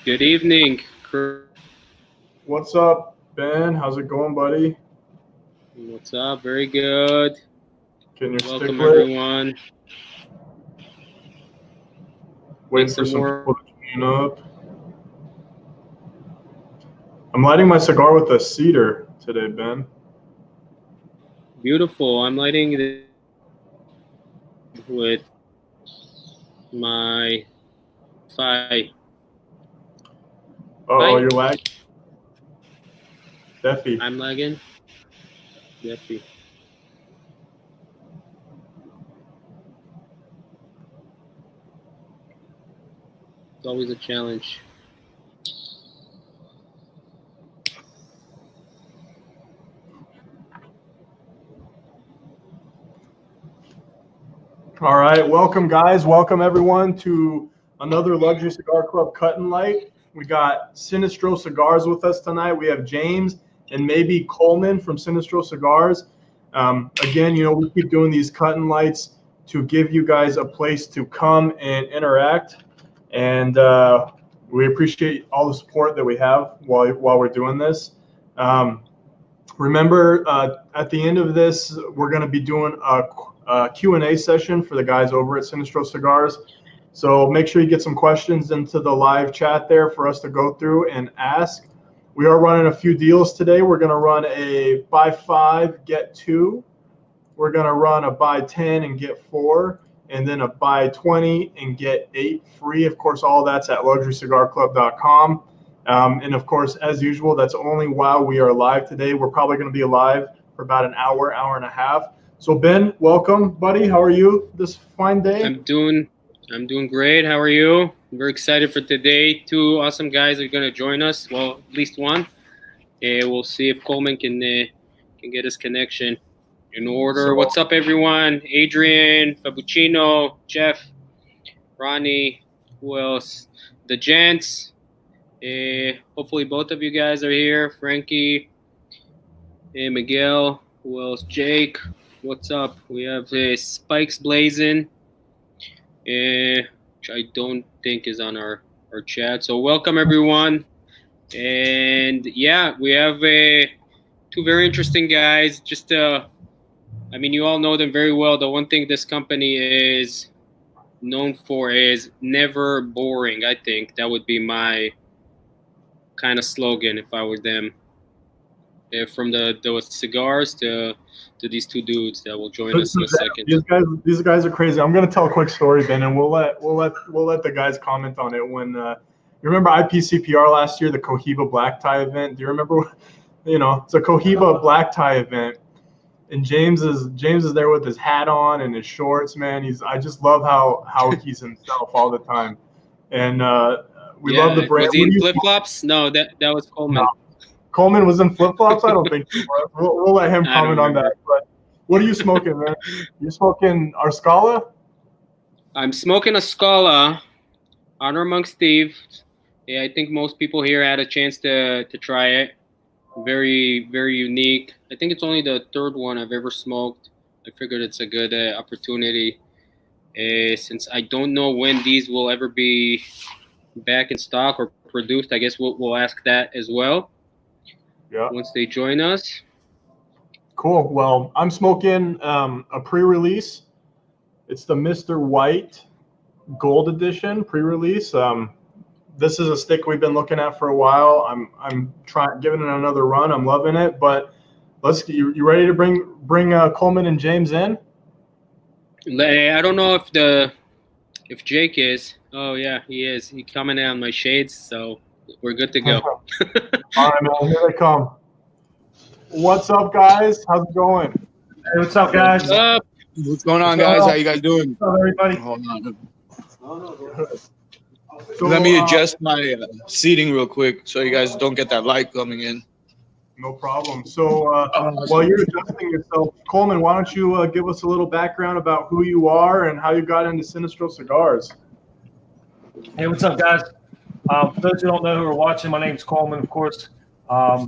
Good evening. What's up, Ben? How's it going, buddy? What's up? Very good. Welcome, everyone. Waiting for some people to join up. I'm lighting my cigar with a cedar today, Ben. Beautiful. I'm lighting it with my Fi. Oh, you're lagging? Deafy. I'm lagging? Deafy. It's always a challenge. All right, welcome guys. Welcome everyone to another Luxury Cigar Club Cut and Light. We got Sinistro Cigars with us tonight. We have James and maybe Coleman from Sinistro Cigars. Again, we keep doing these cut and lights to give you guys a place to come and interact. And we appreciate all the support that we have while we're doing this. Remember, at the end of this, we're going to be doing a Q&A session for the guys over at Sinistro Cigars. So make sure you get some questions into the live chat there for us to go through and ask. We are running a few deals today. We're going to run a buy 5, get 2. We're going to run a buy 10 and get 4. And then a buy 20 and get 8 free. Of course, all that's at luxurycigarclub.com. And of course, as usual, that's only while we are live today. We're probably going to be live for about an hour, hour and a half. So Ben, welcome, buddy. How are you this fine day? I'm doing great. How are you? I'm very excited for today. 2 awesome guys are going to join us. Well, at least one. We'll see if Coleman can get his connection in order. So, what's up, everyone? Adrian, Fabuccino, Jeff, Ronnie, who else? The gents. Hopefully both of you guys are here. Frankie, Miguel, who else? Jake, what's up? We have Spikes blazing, which I don't think is on our chat. So welcome everyone. And yeah, we have 2 very interesting guys. Just you all know them very well. The one thing this company is known for is never boring. I think that would be my kind of slogan if I were them. From the cigars to these 2 dudes that will join us in a second. These guys are crazy. I'm gonna tell a quick story, Ben, and we'll let the guys comment on it. When you remember IPCPR last year, the Cohiba black tie event. Do you remember? It's a Cohiba black tie event, and James is there with his hat on and his shorts. Man, I just love how he's himself all the time, and we love the brand. Was he in flip flops? No, that was Coleman. No. Coleman was in flip flops. I don't think he was. We'll let him comment on that. But what are you smoking, man? You smoking our Scala? I'm smoking a Scala. Honor amongst thieves. Yeah, I think most people here had a chance to try it. Very, very unique. I think it's only the 3rd one I've ever smoked. I figured it's a good opportunity. Since I don't know when these will ever be back in stock or produced, I guess we'll ask that as well. Yeah. Once they join us. Cool. Well, I'm smoking a pre-release. It's the Mr. White Gold Edition pre-release. This is a stick we've been looking at for a while. I'm giving it another run. I'm loving it. But you ready to bring Coleman and James in? I don't know if Jake is. Oh yeah, he is. He commented on my shades, so we're good to go. All right, man. Here they come. What's up, guys? How's it going? Hey, what's up, guys? What's up? What's going on, guys? How you guys doing? What's up, everybody? Hold on. So, let me adjust my seating real quick so you guys don't get that light coming in. No problem. So while you're adjusting yourself, Coleman, why don't you give us a little background about who you are and how you got into Sinistro Cigars? Hey, what's up, guys? For those who don't know who are watching, my name is Coleman, of course. I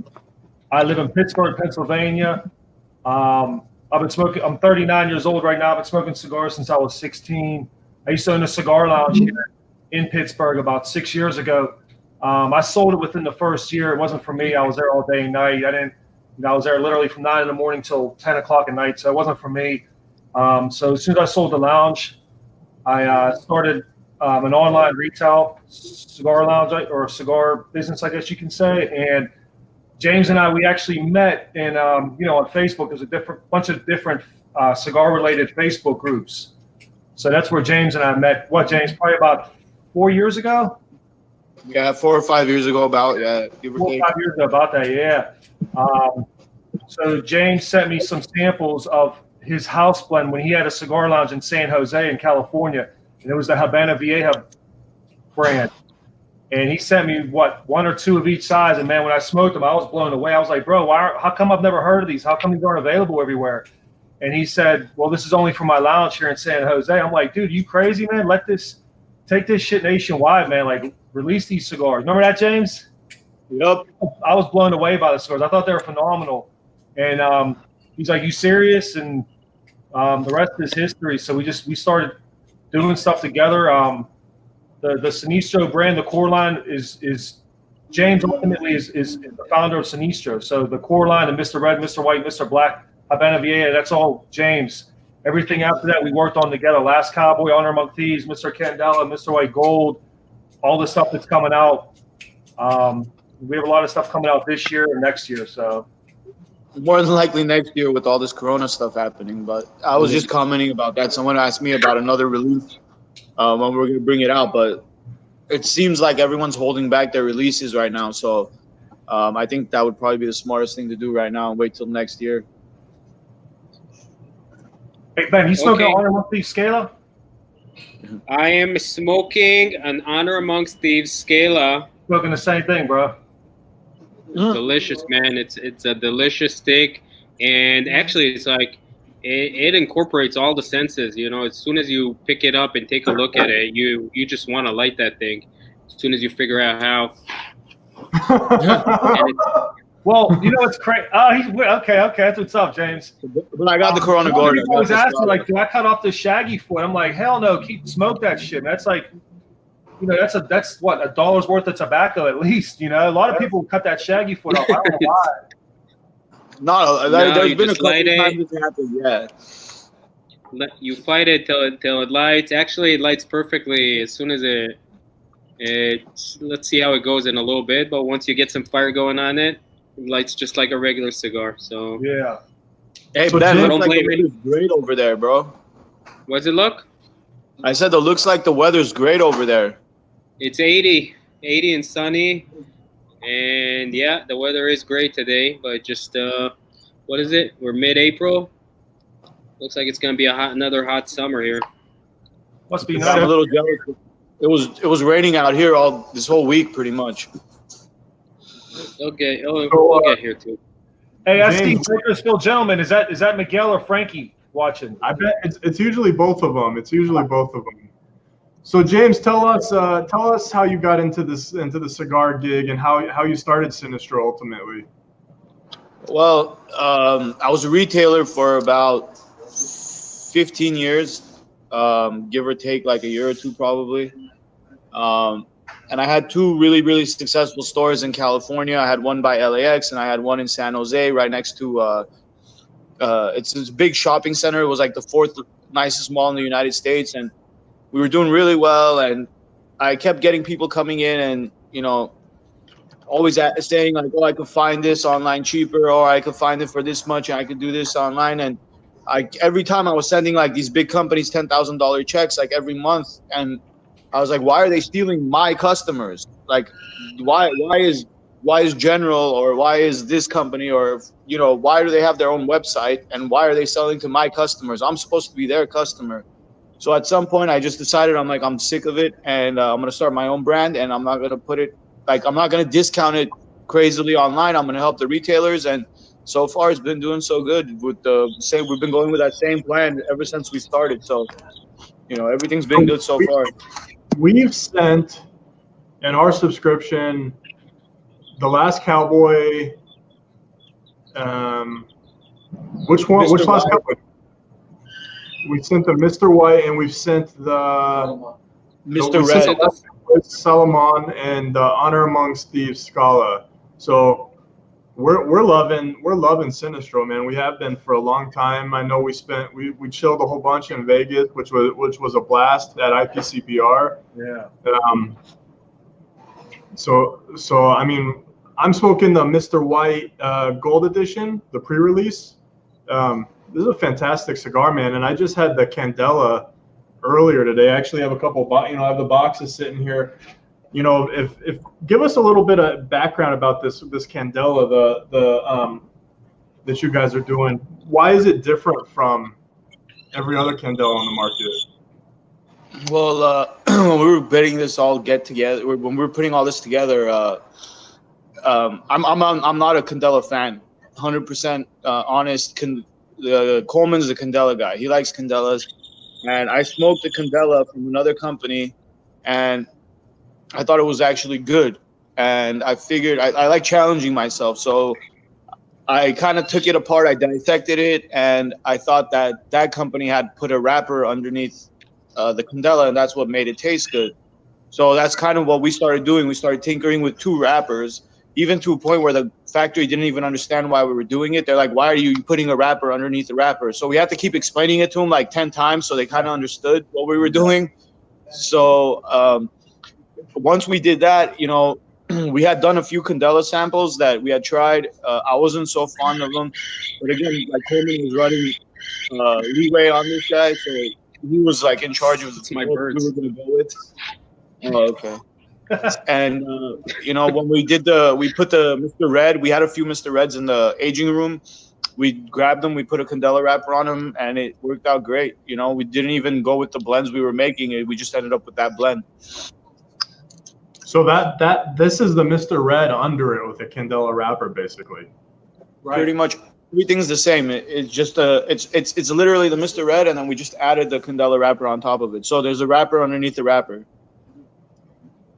live in Pittsburgh, Pennsylvania. I've been smoking. I'm 39 years old right now. I've been smoking cigars since I was 16. I used to own a cigar lounge here in Pittsburgh about 6 years ago. I sold it within the first year. It wasn't for me. I was there all day and night. I was there literally from 9 in the morning till 10 o'clock at night. So it wasn't for me. So as soon as I sold the lounge, I started an online retail cigar lounge or cigar business, I guess you can say. And James and we actually met in, on Facebook. There's a bunch of different cigar-related Facebook groups. So that's where James and I met. What, James? Probably about 4 years ago? Yeah, 4 or 5 years ago, about, yeah. 4 or 5 years ago, about that, yeah. So James sent me some samples of his house blend when he had a cigar lounge in San Jose in California. And it was the Habana Vieja brand. And he sent me, 1 or 2 of each size. And, man, when I smoked them, I was blown away. I was like, bro, how come I've never heard of these? How come these aren't available everywhere? And he said, well, this is only for my lounge here in San Jose. I'm like, dude, you crazy, man? Take this shit nationwide, man. Like, release these cigars. Remember that, James? Yep. I was blown away by the cigars. I thought they were phenomenal. And he's like, you serious? And the rest is history. So we started doing stuff together. The Sinistro brand, the core line is James ultimately is the founder of Sinistro. So the core line of Mr. Red, Mr. White, Mr. Black, Habana Vieja, that's all James. Everything after that we worked on together. Last Cowboy, Honor Among Thieves, Mr. Candela, Mr. White Gold, all the stuff that's coming out. We have a lot of stuff coming out this year and next year. So More than likely next year with all this Corona stuff happening. But I was just commenting about that. Someone asked me about another release when we're going to bring it out. But it seems like everyone's holding back their releases right now. So I think that would probably be the smartest thing to do right now and wait till next year. Hey, Ben, you smoking Honor Among Thieves Scala? I am smoking an Honor Amongst Thieves Scala. Smoking the same thing, bro. Delicious, man. It's a delicious steak, and actually, it's like it incorporates all the senses. As soon as you pick it up and take a look at it, you just want to light that thing. As soon as you figure out how. Well, it's crazy. Oh, okay. That's what's up, James. But I got the Corona Gordo. People always ask me, like, do I cut off the shaggy foot? I'm like, hell no. Smoke that shit, man. That's like, that's what, $1 worth of tobacco at least. A lot of people cut that shaggy foot off. I don't know why. There's been a couple times it's happened. Yeah. You fight it till it lights. Actually, it lights perfectly as soon as let's see how it goes in a little bit. But once you get some fire going on it lights just like a regular cigar. So yeah. Hey, but that looks like the weather's great over there, bro. What's it look? I said it looks like the weather's great over there. It's 80 and sunny, and yeah, the weather is great today. But just what is it? We're mid-April. Looks like it's gonna be another hot summer here. Must be nice. I'm a little jealous. It was raining out here this whole week, pretty much. Okay, we'll get here too. Hey, I see Bakersfield gentlemen. Is that Miguel or Frankie watching? I bet it's usually both of them. So James, tell us how you got into the cigar gig and how you started Sinistro ultimately. Well, I was a retailer for about 15 years, give or take like a year or two probably. And I had 2 really, really successful stores in California. I had one by LAX and I had one in San Jose right next to it's this big shopping center. It was like the 4th nicest mall in the United States. And we were doing really well. And I kept getting people coming in and, always saying like, oh, I could find this online cheaper, or I could find it for this much and I could do this online. And every time I was sending like these big companies $10,000 checks like every month. And I was like, why are they stealing my customers? Like, why is General, or why is this company, or, why do they have their own website and why are they selling to my customers? I'm supposed to be their customer. So at some point I just decided, I'm sick of it, and I'm going to start my own brand, and I'm not going to I'm not going to discount it crazily online. I'm going to help the retailers. And so far it's been doing so good with we've been going with that same plan ever since we started. So, everything's been good so far. We've sent in our subscription the Last Cowboy. Which one? Mr. Which Last White. Cowboy? We sent the Mr. White, and we've sent the Mr. Red. Salomon and Honor Amongst Thieves Scala. So we're loving Sinistro, man. We have been for a long time. I know we chilled a whole bunch in Vegas, which was a blast at IPCPR. Yeah. So I mean, I'm smoking the Mr. White Gold Edition, the pre-release. This is a fantastic cigar, man. And I just had the Candela earlier today. I actually have a couple, I have the boxes sitting here. If give us a little bit of background about this Candela, that you guys are doing. Why is it different from every other Candela on the market? Well, when we were putting this all together, when we were putting all this together, I'm not a Candela fan. 100% honest. Coleman's a Candela guy. He likes Candelas, and I smoked a Candela from another company, and I thought it was actually good. And I figured I like challenging myself, so I kind of took it apart. I dissected it, and I thought that company had put a wrapper underneath the Candela, and that's what made it taste good. So that's kind of what we started doing. We started tinkering with two wrappers, even to a point where the factory didn't even understand why we were doing it. They're like, why are you putting a wrapper underneath the wrapper? So we had to keep explaining it to them like 10 times so they kind of understood what we were doing. So once we did that, we had done a few Candela samples that we had tried. I wasn't so fond of them. But again, like Coleman was running leeway on this guy, so he was like in charge of my what birds. we were going to go with. Oh, okay. And when we put the Mr. Red, we had a few Mr. Reds in the aging room. We grabbed them, we put a Candela wrapper on them, and it worked out great. We didn't even go with the blends we were making. We just ended up with that blend. So this is the Mr. Red under it with a Candela wrapper, basically. Right. Pretty much everything's the same. It's just it's literally the Mr. Red, and then we just added the Candela wrapper on top of it. So there's a wrapper underneath the wrapper.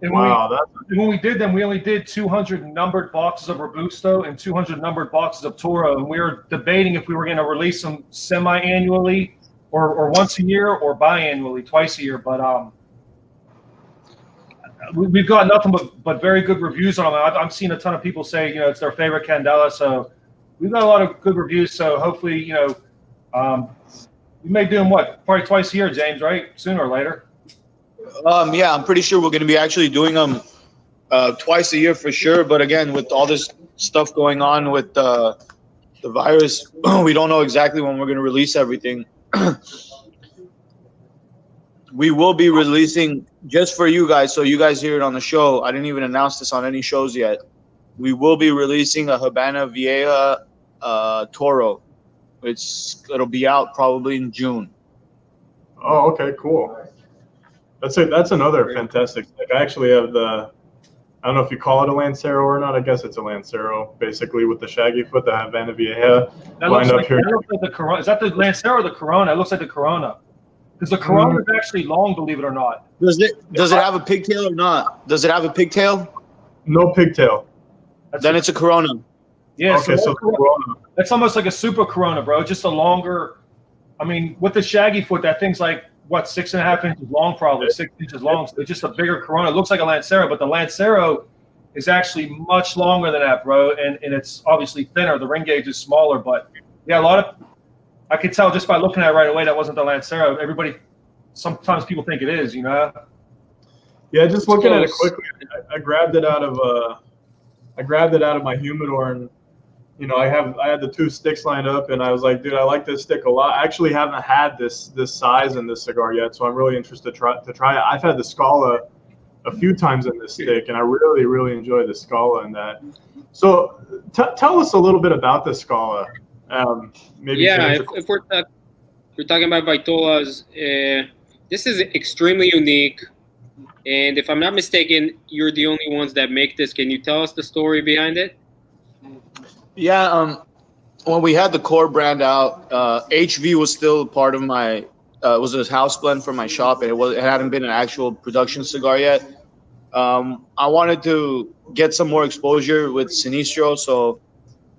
And Wow, when we did them, we only did 200 numbered boxes of Robusto and 200 numbered boxes of Toro, and we were debating if we were going to release them semi-annually or once a year or biannually, twice a year. But we've got nothing but very good reviews on them. I've seen a ton of people say it's their favorite Candela, so we've got a lot of good reviews. So hopefully we may do them probably twice a year, James, right? Sooner or later. Yeah, I'm pretty sure we're going to be actually doing them twice a year for sure. But again, with all this stuff going on with the virus, we don't know exactly when we're going to release everything. We will be releasing, just for you guys, so you guys hear it on the show. I didn't even announce this on any shows yet. We will be releasing a Habana Vieja Toro. It'll be out probably in June. Oh, okay, cool. That's another fantastic stick. I actually have I don't know if you call it a Lancero or not. I guess it's a Lancero, basically, with the shaggy foot, the Havana Vieja lined up here. That looks like the Corona. Is that the Lancero or the Corona? It looks like the Corona. Because the Corona is actually long, believe it or not. Does it have a pigtail or not? Does it have a pigtail? No pigtail. Then it's a Corona. Yeah, Okay, so Corona. That's almost like a super Corona, bro. Just a longer. I mean, with the shaggy foot, that thing's like 6.5 inches long, probably 6 inches long. So it's just a bigger Corona. It looks like a Lancero, but the Lancero is actually much longer than that, bro. And it's obviously thinner. The ring gauge is smaller, but yeah, I could tell just by looking at it right away that wasn't the Lancero. Sometimes people think it is, Yeah, just looking at it quickly, I grabbed it out of my humidor, and I had the two sticks lined up, and I was like, dude, I like this stick a lot. I actually haven't had this size in this cigar yet, so I'm really interested to try it. I've had the Scala a few times in this stick, and I really, really enjoy the Scala in that. So tell us a little bit about the Scala. If we're talking about Vitolas, this is extremely unique. And if I'm not mistaken, you're the only ones that make this. Can you tell us the story behind it? Yeah, when we had the core brand out, HV was still part of my was a house blend for my shop, and it hadn't been an actual production cigar yet. I wanted to get some more exposure with Sinistro, so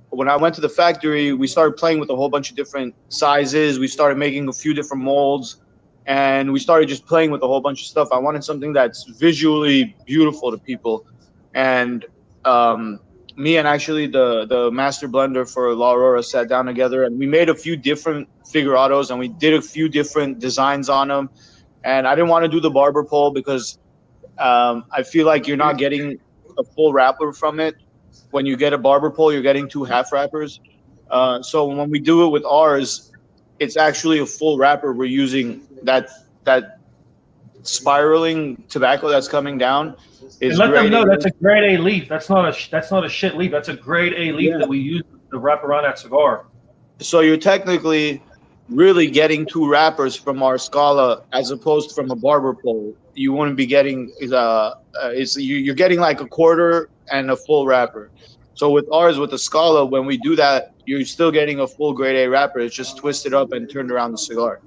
when I went to the factory, we started playing with a whole bunch of different sizes. We started making a few different molds, and we started just playing with a whole bunch of stuff. I wanted something that's visually beautiful to people, and me and actually the master blender for La Aurora sat down together, and we made a few different figurados, and we did a few different designs on them. And I didn't want to do the barber pole because I feel like you're not getting a full wrapper from it. When you get a barber pole, you're getting 2 half wrappers. So when we do it with ours, it's actually a full wrapper. We're using that spiraling tobacco that's coming down. And let them know that's a grade A leaf. That's not a shit leaf. That's a grade A leaf that we use to wrap around that cigar. So you're technically really getting 2 wrappers from our Scala as opposed from a barber pole. You wouldn't be getting you're getting like a quarter and a full wrapper. So with ours, with the Scala, when we do that, you're still getting a full grade A wrapper. It's just twisted up and turned around the cigar.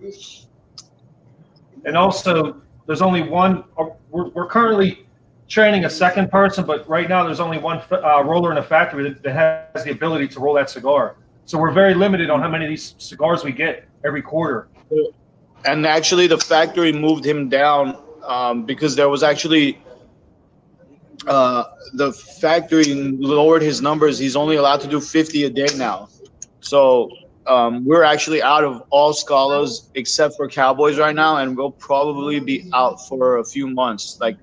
And also, there's only one. We're currently training a second person, but right now there's only one roller in the factory that has the ability to roll that cigar. So we're very limited on how many of these cigars we get every quarter. And actually, the factory moved him down because there was actually the factory lowered his numbers. He's only allowed to do 50 a day now. So we're actually out of all Scalas except for Cowboys right now, and we'll probably be out for a few months, like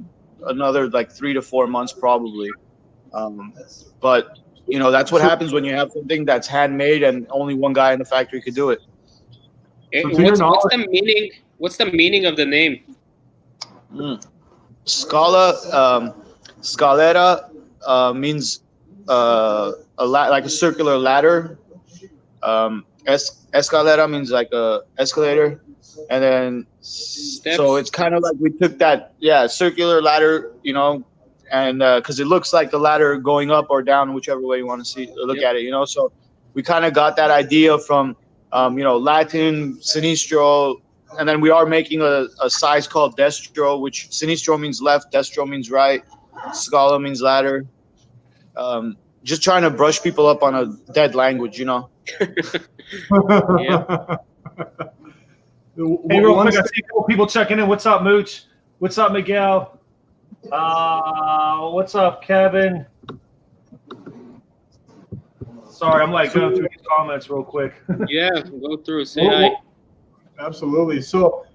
another 3 to 4 months probably. But you know, that's what happens when you have something that's handmade and only one guy in the factory could do it. What's the meaning of the name? Scala, scalera means like a circular ladder. Escalera means like a escalator, and then steps. So it's kind of like we took that circular ladder, you know, and because it looks like the ladder going up or down, whichever way you want to look at it, you know. So we kind of got that idea from Latin, Sinistro, and then we are making a size called Destro, which Sinistro means left, Destro means right, Scala means ladder. Just trying to brush people up on a dead language, you know. Yeah. Hey, real quick, I see a couple people checking in. What's up, Mooch? What's up, Miguel? What's up, Kevin? Sorry, I'm like going through these comments real quick. Yeah, go through. Say hi. Absolutely. So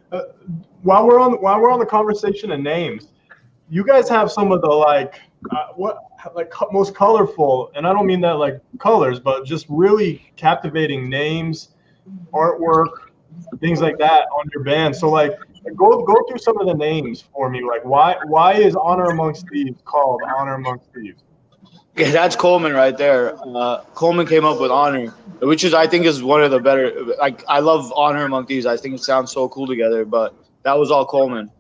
while we're on the conversation of names, you guys have some of the most colorful, and I don't mean that like colors, but just really captivating names, artwork, things like that on your band. So like go through some of the names for me. Like why is Honor Amongst Thieves called Honor Amongst Thieves? Yeah, that's Coleman right there. Coleman came up with Honor, which I think is one of the better. Like I love Honor Among Thieves. I think it sounds so cool together. But that was all Coleman.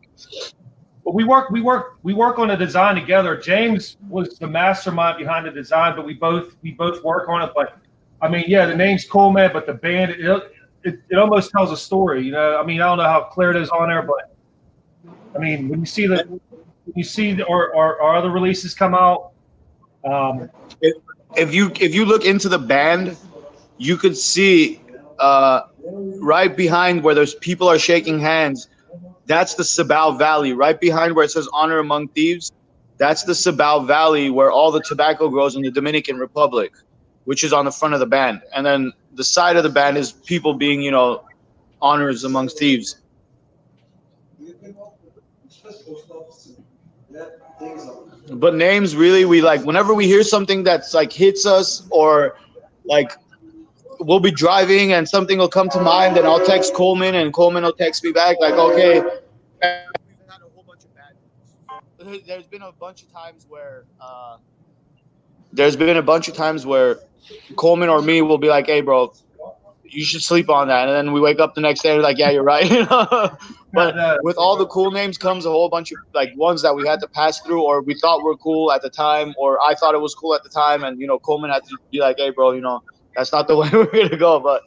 But we work on the design together. James was the mastermind behind the design, but we both work on it. But I mean, yeah, the name's Coleman, but the band it almost tells a story. You know, I mean, I don't know how clear it is on there, but I mean, when you see our other releases come out. If you look into the band, you could see right behind where there's people are shaking hands. That's the Cibao Valley. Right behind where it says Honor Among Thieves, that's the Cibao Valley where all the tobacco grows in the Dominican Republic, which is on the front of the band. And then the side of the band is people being, you know, honors amongst thieves. But names, really, we like whenever we hear something that's like hits us, or like we'll be driving and something will come to mind, and I'll text Coleman and Coleman will text me back like, okay. There's been a bunch of times where Coleman or me will be like, hey, bro, you should sleep on that. And then we wake up the next day, we're like, yeah, you're right. But with all the cool names comes a whole bunch of like ones that we had to pass through, or we thought were cool at the time, or I thought it was cool at the time. And, you know, Coleman had to be like, hey, bro, you know, that's not the way we're going to go. But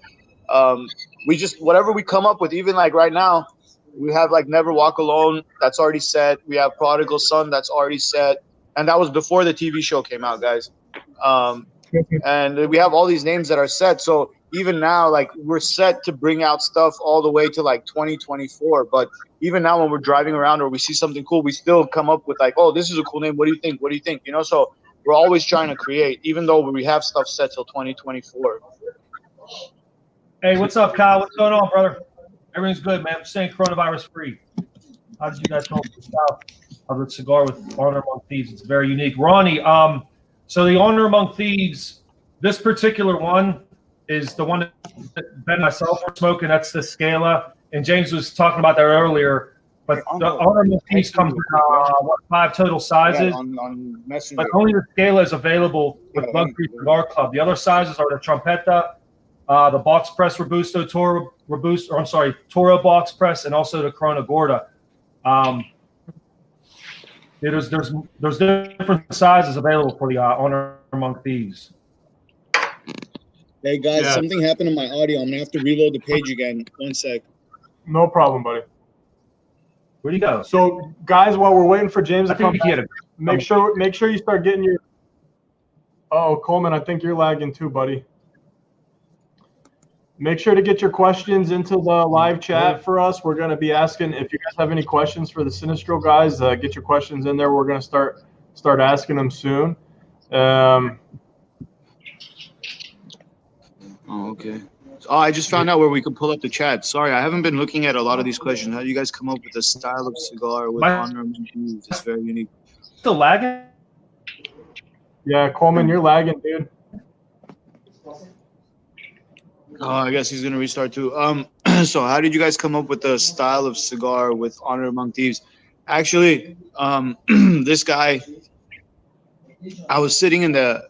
we just, whatever we come up with, even like right now, we have like Never Walk Alone. That's already set. We have Prodigal Son. That's already set. And that was before the TV show came out, guys. And we have all these names that are set. So even now, like we're set to bring out stuff all the way to like 2024. But even now, when we're driving around or we see something cool, we still come up with like, oh, this is a cool name. What do you think? What do you think? You know, so we're always trying to create, even though we have stuff set till 2024. Hey, what's up, Kyle? What's going on, brother? Everything's good, man. I'm staying coronavirus free. How did you guys come up with the style of the cigar with Honor Among Thieves? It's very unique. Ronnie, so the Honor Among Thieves, this particular one is the one that Ben and myself were smoking. That's the Scala. And James was talking about that earlier. But the Honor Among Thieves comes in 5 total sizes. On Messenger. But only the Scala is available with Luxury Cigar Club. The other sizes are the Trompetta, the Box Press Robusto, Toro Box Press, and also the Corona Gorda. There's different sizes available for the Honor Among Thieves. Hey guys, something happened to my audio. I'm gonna have to reload the page again. 1 sec. No problem, buddy. Where'd you go? So, guys, while we're waiting for James to come back, make sure you start getting your. Oh, Coleman, I think you're lagging too, buddy. Make sure to get your questions into the live chat for us. We're going to be asking if you guys have any questions for the Sinistro guys. Get your questions in there. We're going to start asking them soon. Oh, okay. Oh, I just found out where we could pull up the chat. Sorry, I haven't been looking at a lot of these questions. How do you guys come up with a style of cigar with Honor Among Thieves? It's very unique. Still lagging? Yeah, Coleman, you're lagging, dude. Oh, I guess he's gonna restart too. So how did you guys come up with the style of cigar with Honor Among Thieves? Actually, this guy, I was sitting in the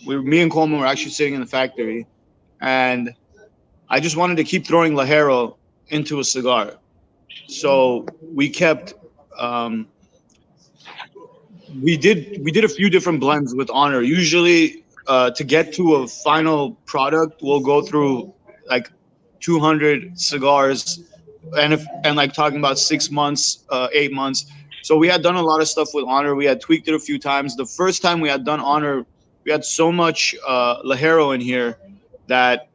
me and Coleman were actually sitting in the factory, and I just wanted to keep throwing Ligero into a cigar. So we kept we did a few different blends with Honor. Usually to get to a final product, we'll go through like 200 cigars and like talking about 6 months, 8 months. So we had done a lot of stuff with Honor. We had tweaked it a few times. The first time we had done Honor, we had so much Ligero in here that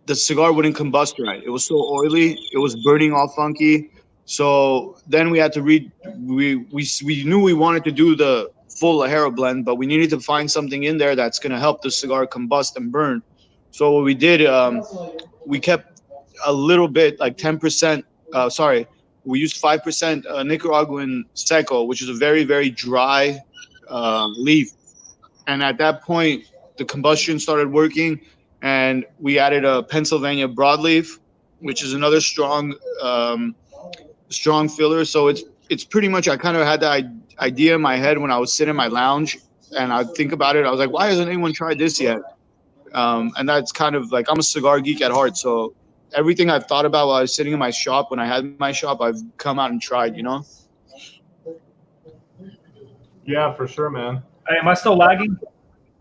the cigar wouldn't combust right. It was so oily. It was burning all funky. So then we had to we knew we wanted to do the full Ligero blend, but we needed to find something in there that's going to help the cigar combust and burn. So what we did, we kept a little bit, like 10%, we used 5% Nicaraguan Seco, which is a very, very dry leaf. And at that point, the combustion started working, and we added a Pennsylvania broadleaf, which is another strong filler. So it's pretty much, I kind of had the idea in my head when I was sitting in my lounge, and I think about it. I was like, why hasn't anyone tried this yet? And that's kind of like, I'm a cigar geek at heart. So everything I've thought about while I was sitting in my shop, when I had my shop, I've come out and tried, you know? Yeah, for sure, man. Hey, am I still lagging?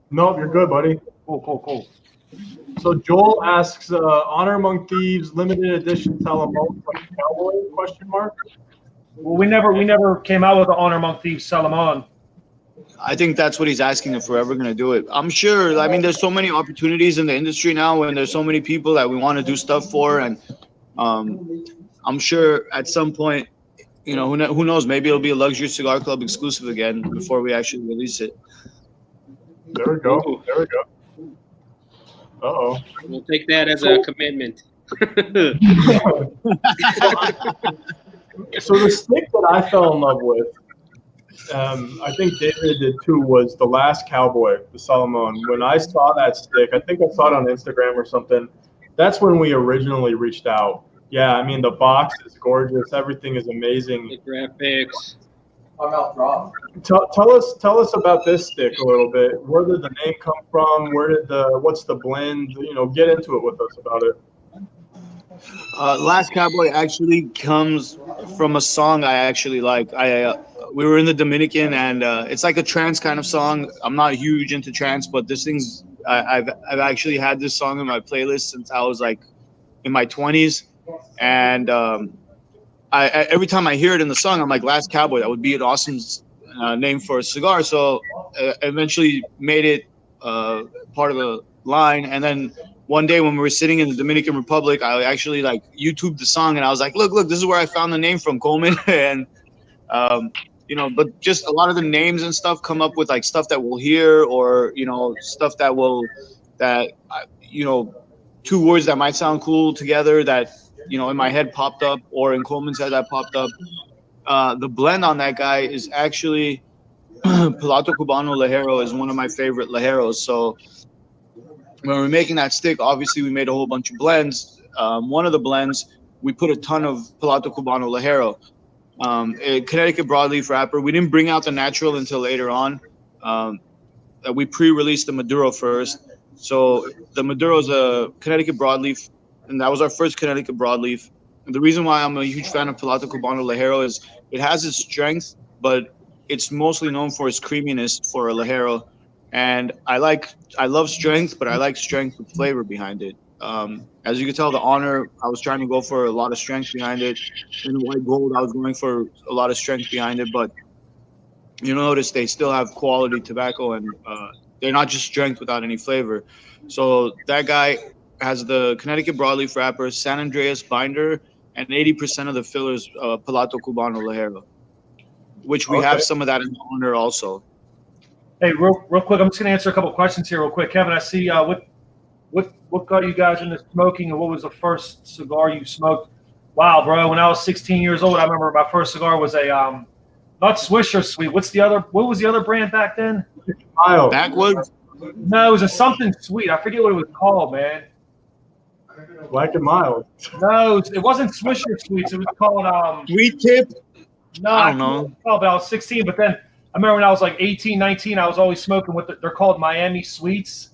No, you're good, buddy. Cool. So Joel asks, Honor Among Thieves limited edition Salomon Cowboy? Question mark. Well, we never came out with the Honor Among Thieves Salomon. I think that's what he's asking if we're ever going to do it. I'm sure. I mean, there's so many opportunities in the industry now, and there's so many people that we want to do stuff for, and I'm sure at some point, you know, who knows? Maybe it'll be a Luxury Cigar Club exclusive again before we actually release it. There we go. Uh-oh. We'll take that as a commitment. So the stick that I fell in love with, I think David did too, was the last Cowboy, the Salomon. When I saw that stick, I think I saw it on Instagram or something. That's when we originally reached out. Yeah, I mean, the box is gorgeous. Everything is amazing. The graphics. Tell us about this stick a little bit. Where did the name come from? What's the blend? You know, get into it with us about it. Last Cowboy actually comes from a song I actually like. We were in the Dominican, and it's like a trance kind of song. I'm not huge into trance, but this thing's I've actually had this song in my playlist since I was like in my 20s, and I every time I hear it in the song, I'm like, Last Cowboy. That would be an awesome name for a cigar. So eventually made it part of the line, and then one day when we were sitting in the Dominican Republic, I actually like YouTubed the song, and I was like, look, this is where I found the name from, Coleman. And you know, but just a lot of the names and stuff come up with like stuff that we'll hear, or you know, stuff that you know, two words that might sound cool together that, you know, in my head popped up, or in Coleman's head that popped up. The blend on that guy is actually Pilato Cubano Lajero is one of my favorite Lajeros. So when we're making that stick, obviously we made a whole bunch of blends. One of the blends, we put a ton of Pilato Cubano Lajero. A Connecticut broadleaf wrapper. We didn't bring out the natural until later on. We pre-released the Maduro first. So the Maduro is a Connecticut broadleaf, and that was our first Connecticut broadleaf. And the reason why I'm a huge fan of Pilato Cubano Lajero is it has its strength, but it's mostly known for its creaminess for a Lajero. And I love strength, but I like strength with flavor behind it. As you can tell, the Honor, I was trying to go for a lot of strength behind it. In the White Gold, I was going for a lot of strength behind it. But you notice they still have quality tobacco, and they're not just strength without any flavor. So that guy has the Connecticut broadleaf wrapper, San Andreas binder, and 80% of the fillers Pilato Cubano Lajero, which we have some of that in the Honor also. Hey, real quick, I'm just going to answer a couple questions here real quick. Kevin, I see what got you guys into smoking, and what was the first cigar you smoked? Wow, bro, when I was 16 years old, I remember my first cigar was a not Swisher Sweet. What was the other brand back then? Mild. Backwoods? No, it was a something sweet. I forget what it was called, man. Black and Mild. No, it wasn't Swisher Sweets. It was called Sweet Tip? No, I don't know. But I was 16. But then I remember when I was like 18, 19, I was always smoking they're called Miami Sweets.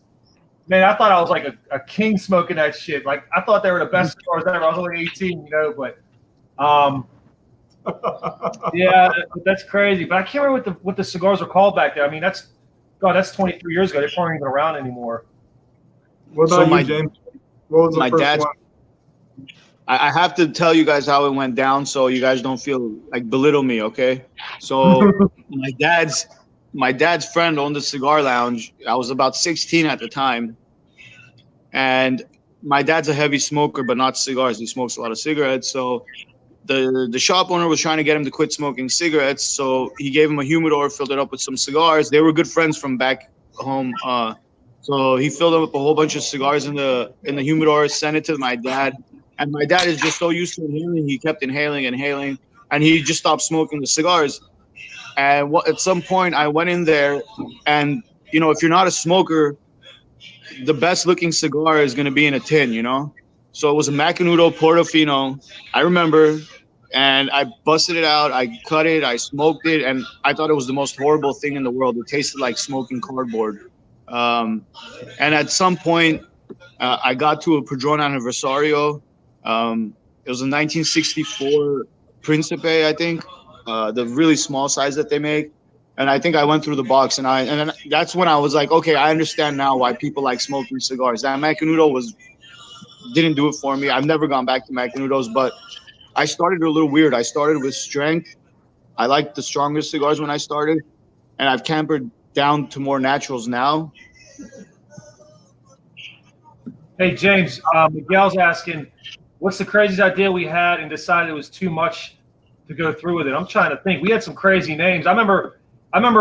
Man, I thought I was like a king smoking that shit. Like I thought they were the best cigars ever. I was only 18, you know, but yeah, that's crazy. But I can't remember what the cigars were called back there. I mean, that's 23 years ago. They aren't even around anymore. What about you, James? What was the first one? I have to tell you guys how it went down, so you guys don't feel like belittle me, okay? So my dad's friend owned a cigar lounge. I was about 16 at the time, and my dad's a heavy smoker, but not cigars. He smokes a lot of cigarettes. So the shop owner was trying to get him to quit smoking cigarettes. So he gave him a humidor, filled it up with some cigars. They were good friends from back home. So he filled up a whole bunch of cigars in the humidor, sent it to my dad. And my dad is just so used to inhaling, he kept inhaling, and he just stopped smoking the cigars. And at some point, I went in there, and, you know, if you're not a smoker, the best looking cigar is going to be in a tin, you know? So it was a Macanudo Portofino, I remember, and I busted it out, I cut it, I smoked it, and I thought it was the most horrible thing in the world. It tasted like smoking cardboard. And at some point, I got to a Padron Aniversario. It was a 1964 Principe, I think, the really small size that they make. And I think I went through the box, and then that's when I was like, okay, I understand now why people like smoking cigars. That Macanudo didn't do it for me. I've never gone back to Macanudos, but I started a little weird. I started with strength. I liked the stronger cigars when I started, and I've campered down to more naturals now. Hey, James, Miguel's asking, what's the craziest idea we had and decided it was too much to go through with it? I'm trying to think. We had some crazy names. I remember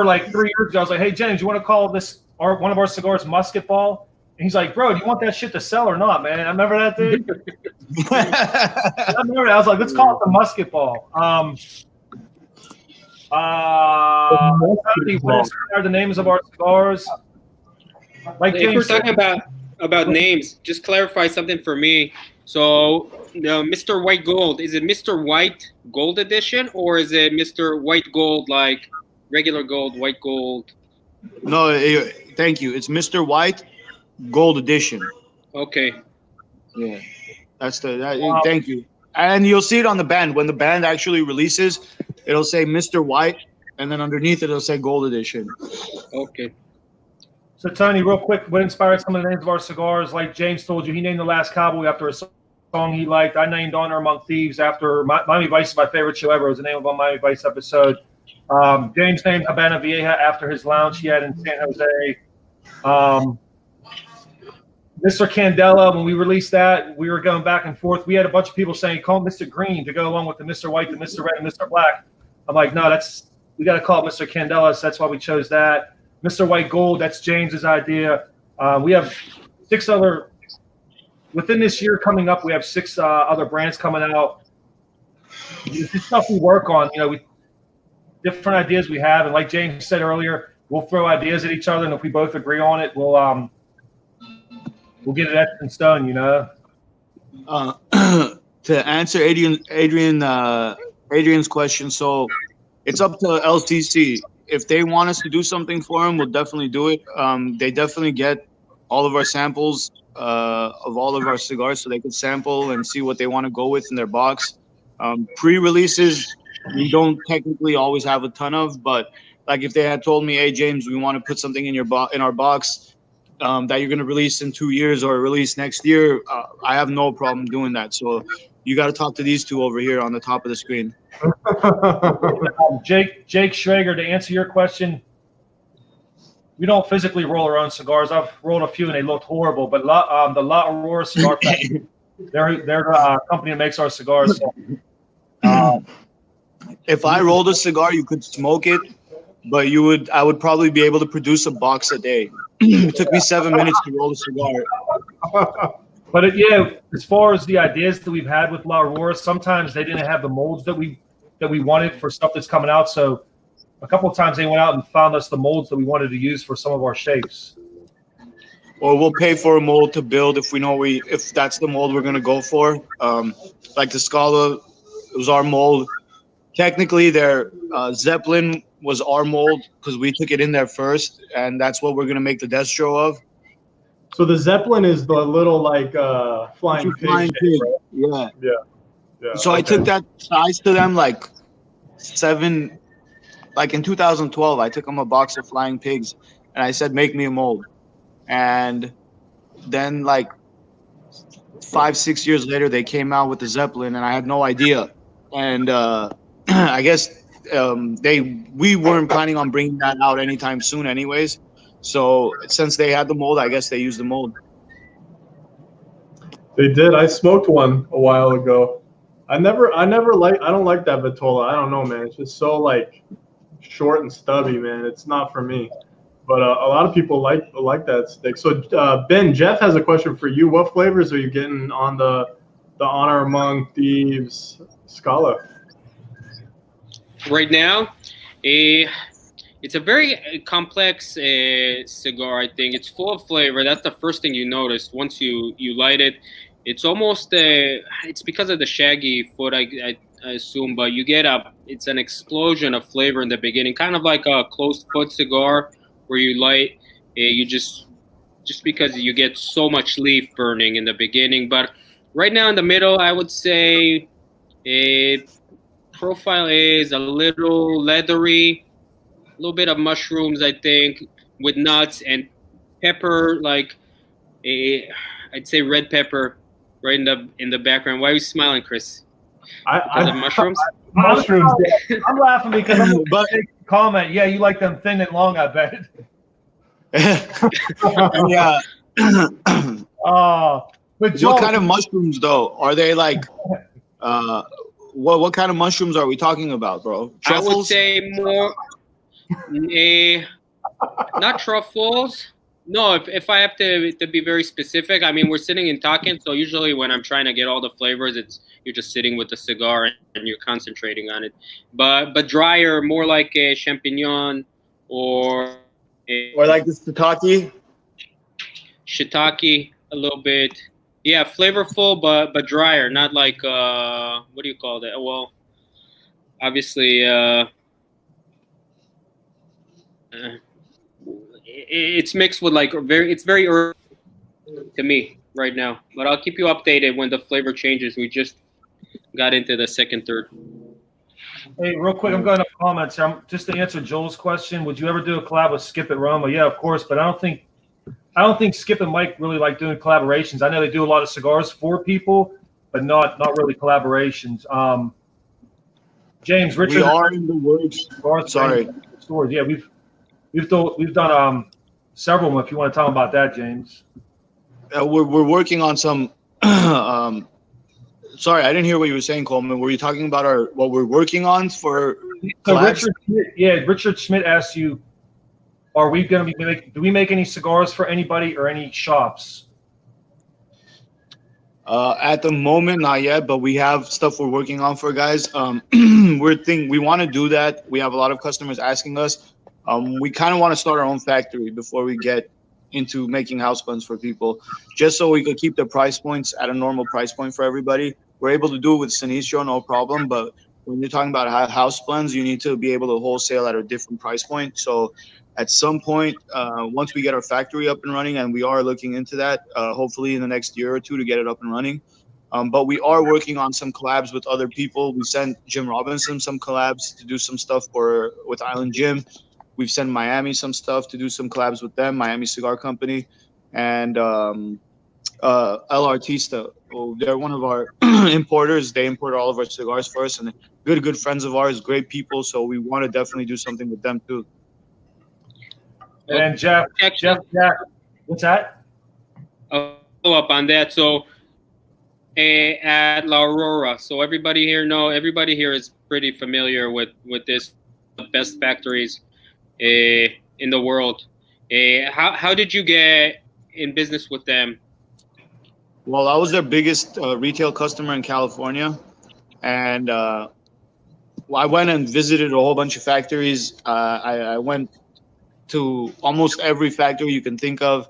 like 3 years ago, I was like, hey, James, you want to call one of our cigars Musket Ball? And he's like, bro, do you want that shit to sell or not, man? I remember that, dude. I remember that. I was like, let's call it the Musket Ball. What are the names of our cigars? Like if we're talking about names, just clarify something for me. So, Mr. White Gold, is it Mr. White Gold Edition, or is it Mr. White Gold, like regular gold, white gold? No, thank you. It's Mr. White Gold Edition. Okay. Yeah, thank you. And you'll see it on the band. When the band actually releases, it'll say Mr. White, and then underneath it'll say Gold Edition. Okay. So, Tony, real quick, what inspired some of the names of our cigars? Like James told you, he named The Last Cowboy after a song he liked. I named Honor Among Thieves after Miami Vice is my favorite show ever. It was the name of a Miami Vice episode. James named Habana Vieja after his lounge he had in San Jose. Mr. Candela, when we released that, we were going back and forth. We had a bunch of people saying, call Mr. Green to go along with the Mr. White, the Mr. Red, and Mr. Black. I'm like, no, we got to call it Mr. Candela, so that's why we chose that. Mr. White Gold, that's James's idea. We have 6 other, within this year coming up, we have 6 other brands coming out. It's stuff we work on, different ideas we have. And like James said earlier, we'll throw ideas at each other, and if we both agree on it, we'll get it etched in stone, To answer Adrian's question, so it's up to LCC. If they want us to do something for them, we'll definitely do it. They definitely get all of our samples of all of our cigars, so they can sample and see what they want to go with in their box. Pre-releases, we don't technically always have a ton of, but like if they had told me, hey James, we want to put something in our box that you're going to release in 2 years or release next year, I have no problem doing that. So you got to talk to these 2 over here on the top of the screen. Jake Schrager, to answer your question, we don't physically roll our own cigars. I've rolled a few and they looked horrible, but the La Aurora Cigar Factory, they're the company that makes our cigars. So, if I rolled a cigar, you could smoke it, but I would probably be able to produce a box a day. It took me 7 minutes to roll a cigar. But as far as the ideas that we've had with La Aurora, sometimes they didn't have the molds that we wanted for stuff that's coming out. So a couple of times they went out and found us the molds that we wanted to use for some of our shapes. Or we'll pay for a mold to build if that's the mold we're gonna go for. Like the Scala, it was our mold. Technically, their Zeppelin was our mold because we took it in there first, and that's what we're gonna make the Destro of. So the Zeppelin is the little flying pig. Right? Yeah. So okay. I took that size to them like in 2012. I took them a box of flying pigs, and I said, make me a mold. And then 5-6 years later, they came out with the Zeppelin, and I had no idea. And I guess we weren't planning on bringing that out anytime soon, anyways. So since they had the mold, I guess they used the mold. They did. I smoked one a while ago. I don't like that Vitola. I don't know, man. It's just so short and stubby, man. It's not for me. But a lot of people like that stick. So Ben, Jeff has a question for you. What flavors are you getting on the Honor Among Thieves Scala? Right now, it's a very complex cigar, I think. It's full of flavor. That's the first thing you notice once you light it. It's almost it's because of the shaggy foot, I assume, but you get it's an explosion of flavor in the beginning, kind of like a closed foot cigar where you light, you just because you get so much leaf burning in the beginning. But right now in the middle, I would say profile is a little leathery, a little bit of mushrooms, I think, with nuts and pepper, I'd say red pepper right in the background. Why are you smiling, Chris? Because of mushrooms? Mushrooms. I'm laughing because I'm going to comment. Yeah, you like them thin and long, I bet. Yeah. But Joel, what kind of mushrooms, though? Are they what kind of mushrooms are we talking about, bro? Truffles? I would say more, not truffles. No, if I have to be very specific, I mean, we're sitting and talking, so usually when I'm trying to get all the flavors, you're just sitting with the cigar and you're concentrating on it. But drier, more like a champignon or like the shiitake a little bit. Yeah, flavorful, but drier, not like what do you call that? Well, obviously, it's mixed with it's very early to me right now. But I'll keep you updated when the flavor changes. We just got into the second, third. Hey, real quick, I'm going to comments. Just to answer Joel's question, would you ever do a collab with Skip at Roma? Yeah, of course, but I don't think Skip and Mike really like doing collaborations. I know they do a lot of cigars for people, but not really collaborations. James, Richard, we are in the works. Sorry. Stores. Yeah, we've done several. If you want to talk about that, James. we're working on some. Sorry, I didn't hear what you were saying, Coleman. Were you talking about what we're working on for So collabs? Richard Schmidt asked you, are we going to be do we make any cigars for anybody or any shops? At the moment, not yet, but we have stuff we're working on for guys. We want to do that. We have a lot of customers asking us. We kind of want to start our own factory before we get into making house blends for people, just so we could keep the price points at a normal price point for everybody. We're able to do it with Sinistro, no problem, but when you're talking about house blends, you need to be able to wholesale at a different price point. So at some point, once we get our factory up and running, and we are looking into that, hopefully in the next year or two to get it up and running. But we are working on some collabs with other people. We sent Jim Robinson some collabs to do some stuff with Island Jim. We've sent Miami some stuff to do some collabs with them, Miami Cigar Company, and El Artista. Oh, they're one of our importers. They import all of our cigars for us, and good friends of ours, great people. So we want to definitely do something with them too. And Jeff, what's that? I'll follow up on that. So at La Aurora, so everybody here is pretty familiar with this, the best factories in the world. How did you get in business with them? Well, I was their biggest retail customer in California, and I went and visited a whole bunch of factories. I went to almost every factory you can think of.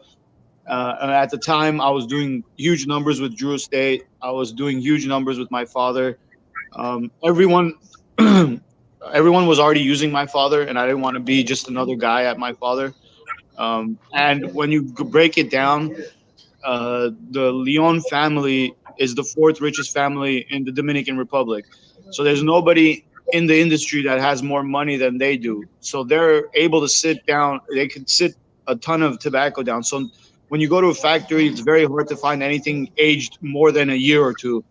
And at the time, I was doing huge numbers with Drew Estate. I was doing huge numbers with my father. Everyone was already using my father, and I didn't want to be just another guy at my father. And when you break it down, the Leon family is the fourth richest family in the Dominican Republic. So there's nobody in the industry that has more money than they do. So they're able to sit down. They can sit a ton of tobacco down. So when you go to a factory, it's very hard to find anything aged more than a year or two.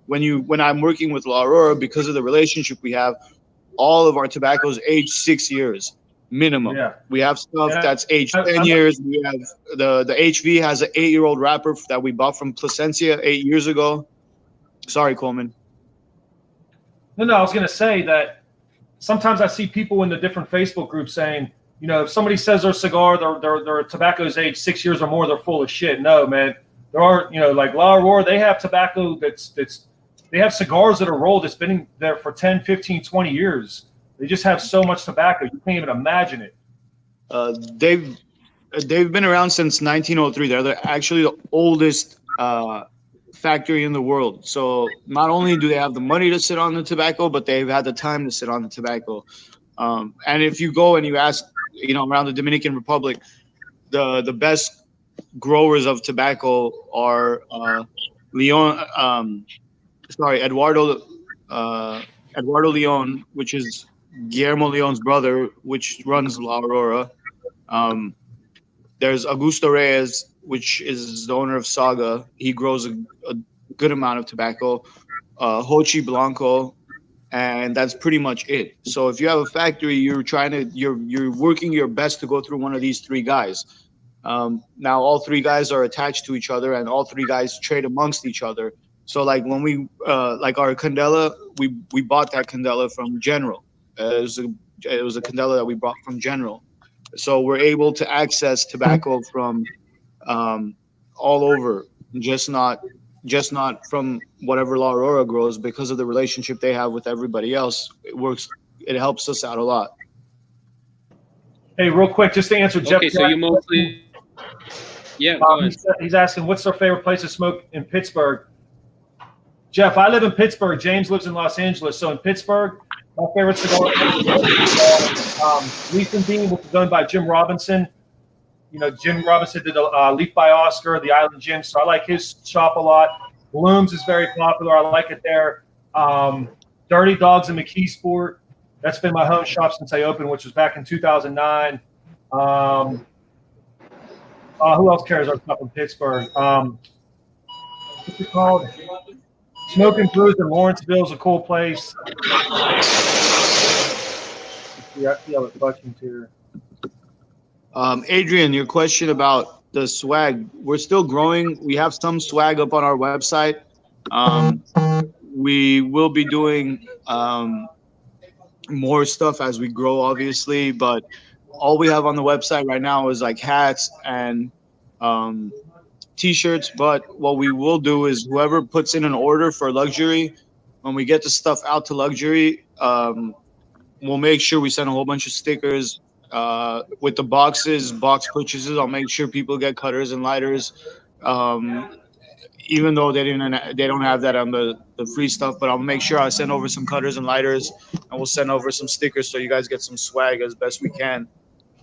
When I'm working with La Aurora, because of the relationship we have, all of our tobacco is aged 6 years minimum. Yeah. We have stuff that's aged 10 years. We have the HV has an 8-year-old wrapper that we bought from Placencia 8 years ago. Sorry, Coleman. No, I was going to say that sometimes I see people in the different Facebook groups saying, you know, if somebody says their cigar, their tobacco is aged 6 years or more, they're full of shit. No, man, there are, you know, like La Aurora, they have tobacco they have cigars that are rolled that's been in there for 10, 15, 20 years. They just have so much tobacco, you can't even imagine it. They've been around since 1903. They're actually the oldest factory in the world. So not only do they have the money to sit on the tobacco, but they've had the time to sit on the tobacco. And if you go and you ask, you know, around the Dominican Republic, the best growers of tobacco are Eduardo Leon, which is Guillermo Leon's brother, which runs La Aurora. There's Augusto Reyes, which is the owner of Saga. He grows a good amount of tobacco. Hochi Blanco, and that's pretty much it. So if you have a factory, you're working your best to go through one of these three guys. Now all three guys are attached to each other, and all three guys trade amongst each other. So like when we like our Candela, we bought that Candela from General. It was a Candela that we bought from General. So we're able to access tobacco from all over, just not from whatever La Aurora grows, because of the relationship they have with everybody else. It helps us out a lot. Hey, real quick, just to answer Jeff. Okay, so you mostly, yeah. Go ahead. He's asking, what's their favorite place to smoke in Pittsburgh? Jeff, I live in Pittsburgh. James lives in Los Angeles. So in Pittsburgh, my favorite cigar Leaf & Bean, which is owned by Jim Robinson. You know, Jim Robinson did Leaf by Oscar, the Island Jim. So I like his shop a lot. Bloom's is very popular. I like it there. Dirty Dogs in McKeesport. That's been my home shop since I opened, which was back in 2009. Who else carries our stuff in Pittsburgh? What's it called? Smoking Brews in Lawrenceville is a cool place. Yeah, I see all the questions here. Adrian, your question about the swag. We're still growing. We have some swag up on our website. We will be doing more stuff as we grow, obviously, but all we have on the website right now is like hats and t-shirts. But what we will do is whoever puts in an order for luxury, when we get the stuff out to luxury, we'll make sure we send a whole bunch of stickers with the box purchases. I'll make sure people get cutters and lighters, even though they don't have that on the free stuff. But I'll make sure I send over some cutters and lighters, and we'll send over some stickers so you guys get some swag as best we can.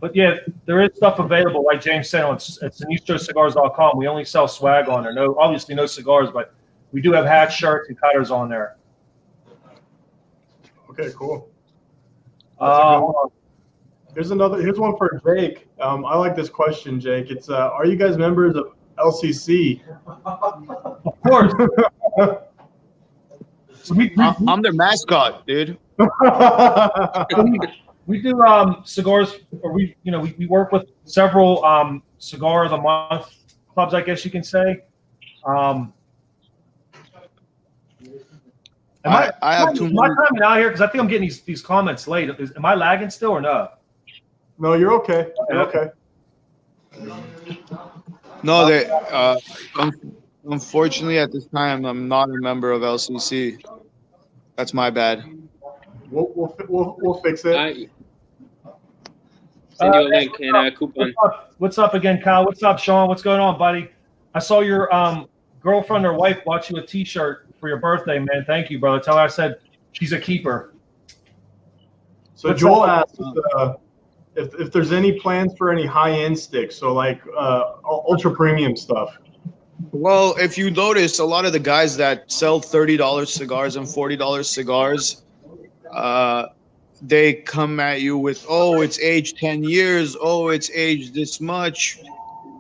But yeah, there is stuff available, like James said, at SinistroCigars.com. We only sell swag on there. Obviously no cigars, but we do have hats, shirts, and cutters on there. Okay, cool. Hold on. Here's one for Jake. I like this question, Jake. It's are you guys members of LCC? Of course. So I'm their mascot, dude. we do cigars, or we work with several cigar of the month clubs, I guess you can say. I have too many. Am I coming out here because I think I'm getting these comments late? Am I lagging still or no? No, you're okay. You're okay. No, unfortunately at this time I'm not a member of LCC. That's my bad. We'll fix it. Send you a link and a coupon. What's up again, Kyle? What's up, Sean? What's going on, buddy? I saw your girlfriend or wife bought you a T-shirt for your birthday, man. Thank you, brother. Tell her I said she's a keeper. So Joel asked if there's any plans for any high-end sticks, so like ultra premium stuff. Well, if you notice, a lot of the guys that sell $30 cigars and $40 cigars, they come at you with, oh, it's aged 10 years. Oh, it's aged this much.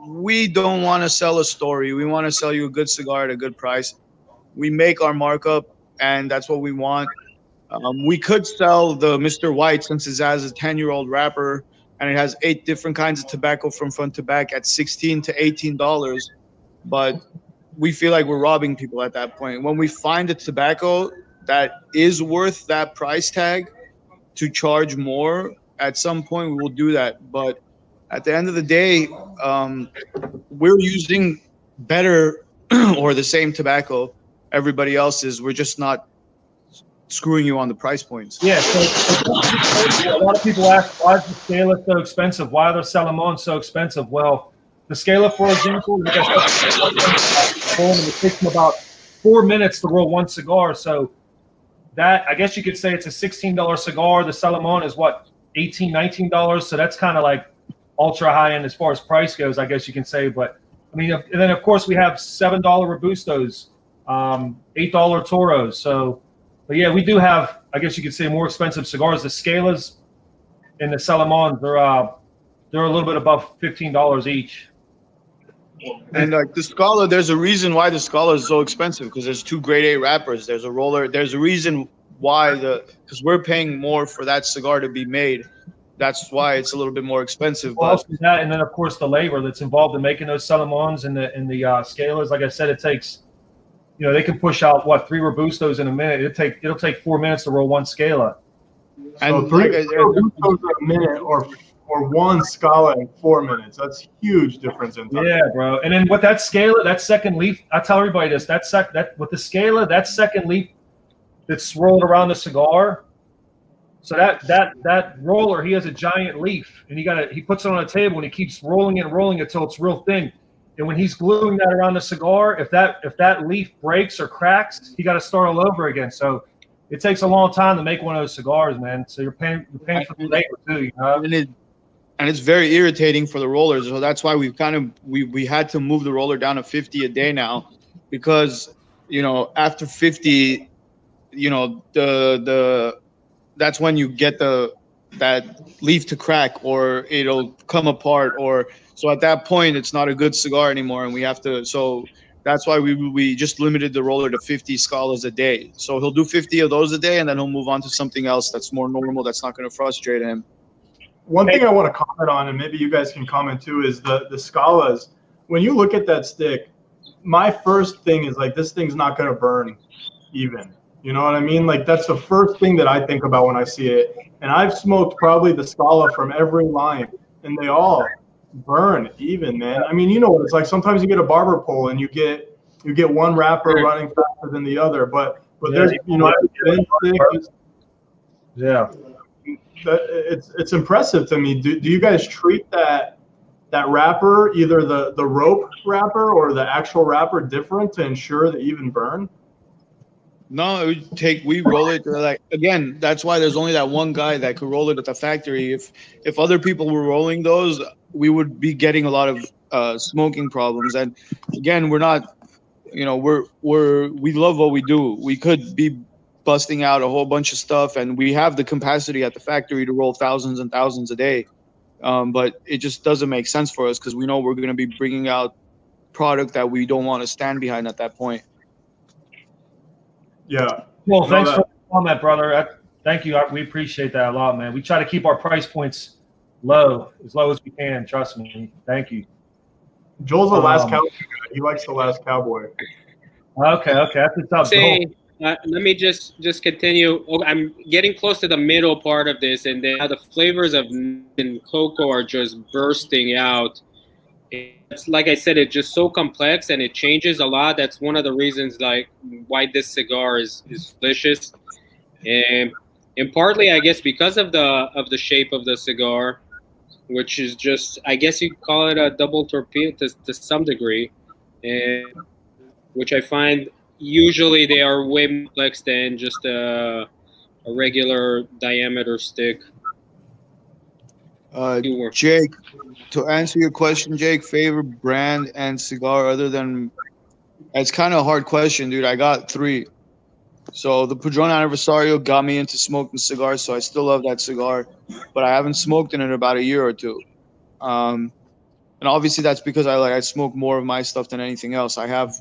We don't want to sell a story. We want to sell you a good cigar at a good price. We make our markup, and that's what we want. We could sell the Mr. White, since it has a 10-year-old wrapper and it has 8 different kinds of tobacco from front to back, at $16 to $18. But we feel like we're robbing people at that point. When we find a tobacco that is worth that price tag to charge more, at some point we will do that. But at the end of the day, we're using better or the same tobacco everybody else is. We're just not screwing you on the price points. Yeah, so a lot of people ask, why is the Scala so expensive? Why are the Salomon so expensive? Well, the Scala, for example, like I said, it takes them about 4 minutes to roll one cigar. So that, I guess you could say, it's a $16 cigar. The Salomon is what, $18, $19? So that's kind of like ultra high end as far as price goes, I guess you can say. But I mean, and then of course we have $7 Robustos, $8 Toros. So, but yeah, we do have, I guess you could say, more expensive cigars. The Scalas and the Salomon, they're a little bit above $15 each. And like the Scala, there's a reason why the Scala is so expensive, because there's 2 grade A wrappers. There's a roller. There's a reason why because we're paying more for that cigar to be made. That's why it's a little bit more expensive. Well, that, and then of course the labor that's involved in making those Salomons and the Scalas. Like I said, it takes, they can push out 3 Robustos in a minute. It'll take 4 minutes to roll one Scala. And so 3 Robustos in a minute, or one Scala in 4 minutes. That's a huge difference in time. Yeah, bro. And then with that Scala, that second leaf, I tell everybody this, with the Scala, that second leaf that's rolled around the cigar. So that roller, he has a giant leaf, and he puts it on a table and he keeps rolling it until it's real thin. And when he's gluing that around the cigar, if that leaf breaks or cracks, he got to start all over again. So it takes a long time to make one of those cigars, man. So you're paying for the labor too, And it's very irritating for the rollers. So that's why we had to move the roller down to 50 a day now, because after 50, that's when you get that leaf to crack, or it'll come apart, so at that point it's not a good cigar anymore, and we have to. So that's why we just limited the roller to 50 Scalas a day. So he'll do 50 of those a day, and then he'll move on to something else that's more normal, that's not going to frustrate him. One thing I want to comment on, and maybe you guys can comment too, is the Scalas. when you look at that stick, my first thing is like, this thing's not going to burn even. You know what I mean? Like, that's the first thing that I think about when I see it. And I've smoked probably the Scala from every line, and they all burn even, man. I mean, you know what it's like. Sometimes you get a barber pole and you get one wrapper running faster than the other, but there's, you know, yeah, it's impressive to me. Do you guys treat that wrapper, either the rope wrapper or the actual wrapper, different to ensure the even burn? No, we roll it like, again, that's why there's only that one guy that could roll it at the factory. If other people were rolling those, we would be getting a lot of smoking problems. And again, we're not, you know, we love what we do. We could be busting out a whole bunch of stuff, and we have the capacity at the factory to roll thousands and thousands a day. But it just doesn't make sense for us because we know we're going to be bringing out product that we don't want to stand behind at that point. Yeah. Well, thanks for the comment, brother. Thank you. We appreciate that a lot, man. We try to keep our price points low as we can. Trust me. Thank you. Joel's the last cowboy guy. He likes the last cowboy. Okay. That's what's up, Joel. Let me just continue. Oh, I'm getting close to the middle part of this, and then the flavors of and cocoa are just bursting out. It's like I said, it's just so complex and it changes a lot. That's one of the reasons, like, why this cigar is delicious, and partly, I guess, because of the shape of the cigar, which is just, I guess you could call it a double torpedo to some degree, and which I find usually they are way more complex than just a regular diameter stick. Jake, to answer your question, Jake, favorite brand and cigar other than, it's kind of a hard question, dude. I got 3. So the Padron Aniversario got me into smoking cigars, so I still love that cigar, but I haven't smoked in it about a year or two. And obviously that's because I smoke more of my stuff than anything else. I have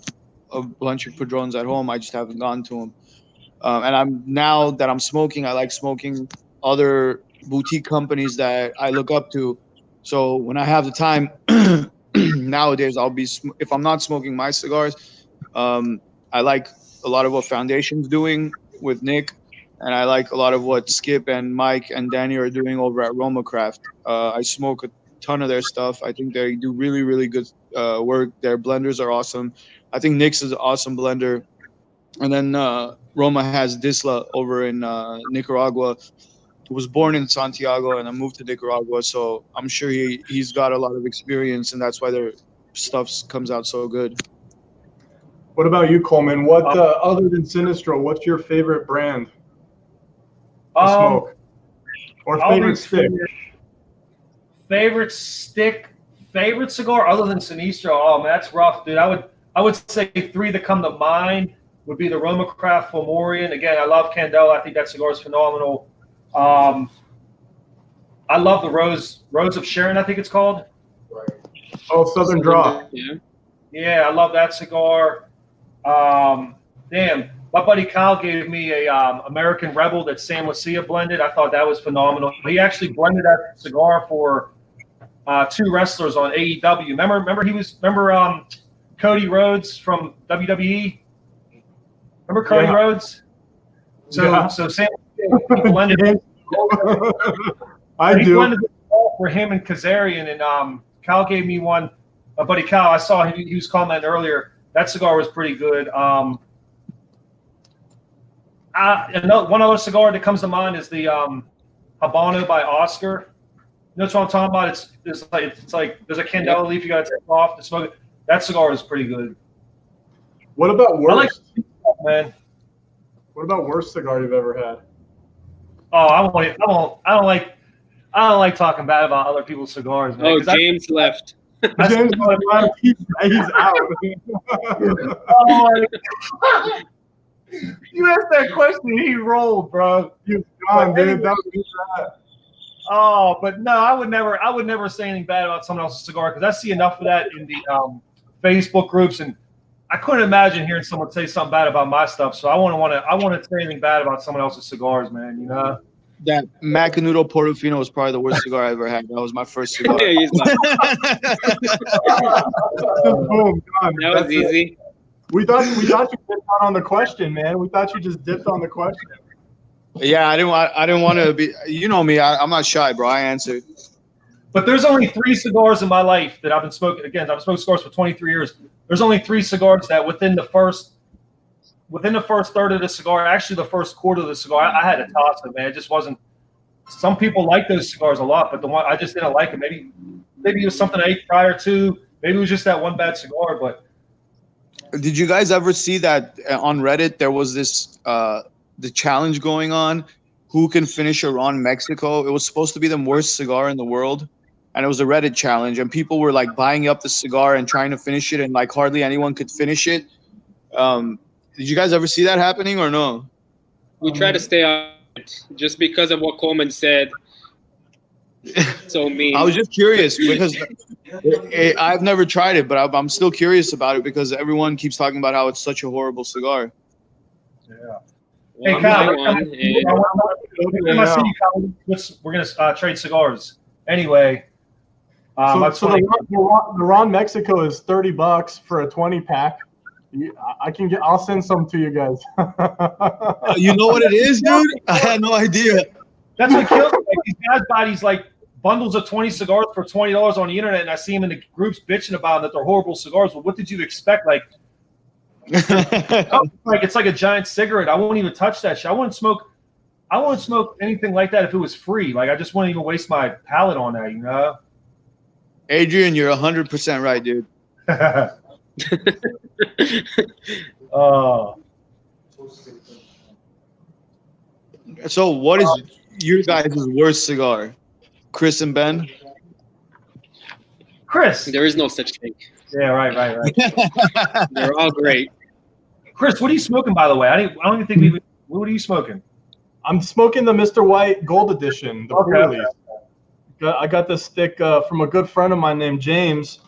a bunch of Padrones at home. I just haven't gone to them. And now that I'm smoking, I like smoking other boutique companies that I look up to. So when I have the time nowadays, if I'm not smoking my cigars, I like a lot of what Foundation's doing with Nick, and I like a lot of what Skip and Mike and Danny are doing over at Roma Craft. I smoke a ton of their stuff. I think they do really, really good work. Their blenders are awesome. I think Nick's is an awesome blender. And then Roma has Disla over in Nicaragua, who was born in Santiago and then moved to Nicaragua. So I'm sure he's got a lot of experience, and that's why their stuff comes out so good. What about you, Coleman? What other than Sinistro, what's your favorite brand to smoke? Or favorite stick? Favorite cigar other than Sinistro. Oh man, that's rough, dude. I would say 3 that come to mind would be the Roma Craft Fomorian. Again, I love Candela. I think that cigar is phenomenal. I love the Rose of Sharon, I think it's called. Right. Oh, Southern Draw. Yeah, I love that cigar. Damn, my buddy Kyle gave me a American Rebel that San Lucia blended. I thought that was phenomenal. He actually blended that cigar for 2 wrestlers on AEW. Remember Cody Rhodes from WWE? Remember Cody Rhodes? So Sam blended it. I do. Blended it for him and Kazarian, and Kyle gave me one. My buddy Kyle, I saw he was commenting earlier. That cigar was pretty good. One other cigar that comes to mind is the Habano by Oscar. You know what I'm talking about? It's like there's a candela leaf you got to take off to smoke it. That cigar is pretty good. What about worst? Man. What about worst cigar you've ever had? Oh, I don't like talking bad about other people's cigars, man. Oh, James left. James left. He's out. Oh my God. You asked that question, he rolled, bro. He's gone, dude. That was that. Oh, but no, I would never say anything bad about someone else's cigar because I see enough of that in the Facebook groups, and I couldn't imagine hearing someone say something bad about my stuff. So I wouldn't want to say anything bad about someone else's cigars, man. You know. that Macanudo Portofino was probably the worst cigar I ever had. That was my first cigar. Yeah, he's like, Boom, done. that was easy. We thought you dipped out on the question, man. We thought you just dipped on the question. Yeah, I didn't want to be. You know me. I'm not shy, bro. I answered. But there's only 3 cigars in my life that I've been smoking. Again, I've smoked cigars for 23 years. There's only 3 cigars that within the first third of the cigar, actually the first quarter of the cigar, I had to toss it, man. It just wasn't. Some people like those cigars a lot, but the one I just didn't like it. Maybe it was something I ate prior to. Maybe it was just that one bad cigar. But Did you guys ever see that on Reddit? There was this the challenge going on. Who can finish a Ron Mexico? It was supposed to be the worst cigar in the world, and it was a Reddit challenge. And people were like buying up the cigar and trying to finish it, and like hardly anyone could finish it. Did you guys ever see that happening or no? We try to stay on it just because of what Coleman said. So mean. I was just curious because I've never tried it, but I'm still curious about it because everyone keeps talking about how it's such a horrible cigar. yeah. Well, Hey, Kyle, we're gonna trade cigars anyway. So the Ron Mexico is $30 for a 20-pack. I'll send some to you guys. You know what it is, dude? I had no idea. That's what kills me. Like, these guys buy these like bundles of 20 cigars for $20 on the internet, and I see them in the groups bitching about that they're horrible cigars. Well, what did you expect? Like it's like a giant cigarette. I won't even touch that shit. I wouldn't smoke anything like that if it was free. Like I just wouldn't even waste my palate on that, you know? Adrian, you're 100% right, dude. So what is your guys' worst cigar? Chris and Ben? Chris. There is no such thing. Yeah, right. They're all great. Chris, what are you smoking, by the way? I don't even think what are you smoking? I'm smoking the Mr. White Gold Edition, the pre-release. I got this stick from a good friend of mine named James.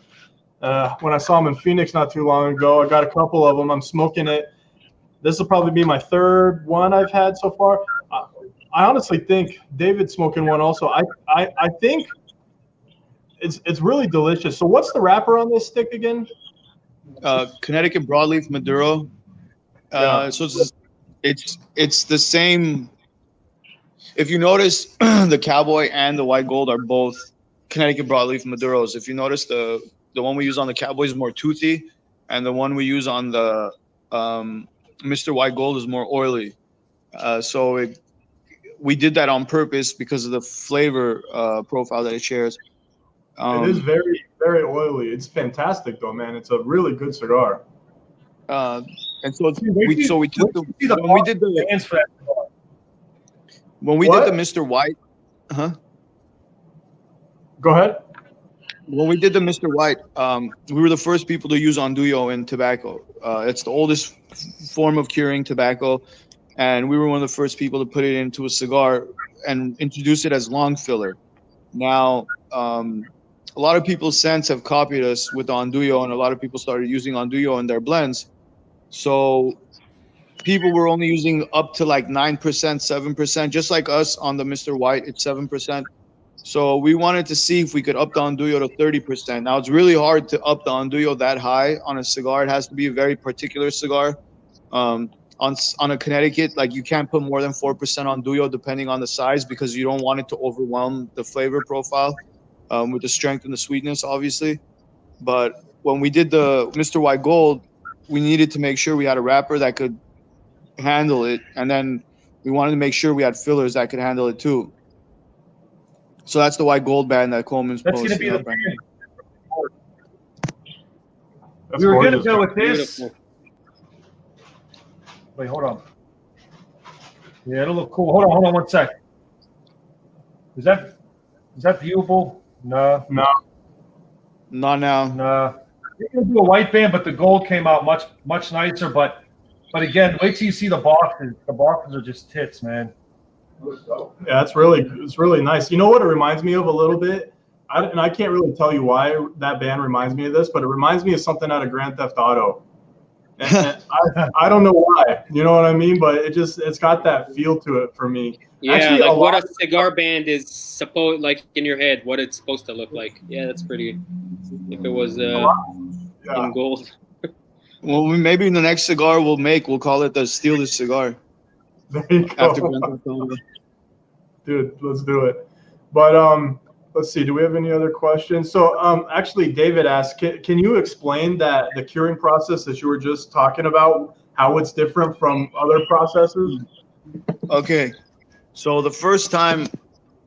When I saw him in Phoenix not too long ago, I got a couple of them. I'm smoking it. This will probably be my 3rd one I've had so far. I honestly think David's smoking one also. I think it's really delicious. So what's the wrapper on this stick again? Connecticut Broadleaf Maduro. So it's the same. If you notice, the Cowboy and the White Gold are both Connecticut Broadleaf Maduros. If you notice, the one we use on the Cowboy is more toothy, and the one we use on the Mr. White Gold is more oily. We did that on purpose because of the flavor profile that it shares. It is very, very oily. It's fantastic, though, man. It's a really good cigar. And so we took when we did the Mr. White, Go ahead. When we did the Mr. White, we were the first people to use Andullo in tobacco. It's the oldest form of curing tobacco, and we were one of the first people to put it into a cigar and introduce it as long filler. Now, a lot of people since have copied us with Andullo, and a lot of people started using Andullo in their blends. So people were only using up to like 9%, 7%, just like us on the Mr. White, it's 7%. So we wanted to see if we could up the Andullo to 30%. Now, it's really hard to up the Andullo that high on a cigar. It has to be a very particular cigar. On a Connecticut, like you can't put more than 4% Andullo depending on the size because you don't want it to overwhelm the flavor profile with the strength and the sweetness, obviously. But when we did the Mr. White Gold, we needed to make sure we had a wrapper that could handle it. And then we wanted to make sure we had fillers that could handle it too. So that's the White Gold band that Coleman's posted. That's going to be That's we were going to gorgeous. go with this. Beautiful. Wait, hold on. Yeah, it'll look cool. Hold on 1 sec. Is that viewable? No. Not now. No. We're going to do a white band, but the gold came out much nicer. But again, wait till you see the boxes. The boxes are just tits, man. Yeah, it's really nice. You know what it reminds me of a little bit? I can't really tell you why that band reminds me of this, but it reminds me of something out of Grand Theft Auto. And I don't know why, you know what I mean? But it's got that feel to it for me. Yeah, Actually, like what a cigar band is supposed, like in your head, what it's supposed to look like. Yeah, that's pretty. If it was in gold. Well, maybe in the next cigar we'll call it the Steal This Cigar. There you go. After Grand Theft Auto. Dude, let's do it. But let's see. Do we have any other questions? So actually, David asked, can you explain that the curing process that you were just talking about, how it's different from other processes? Okay, so the first time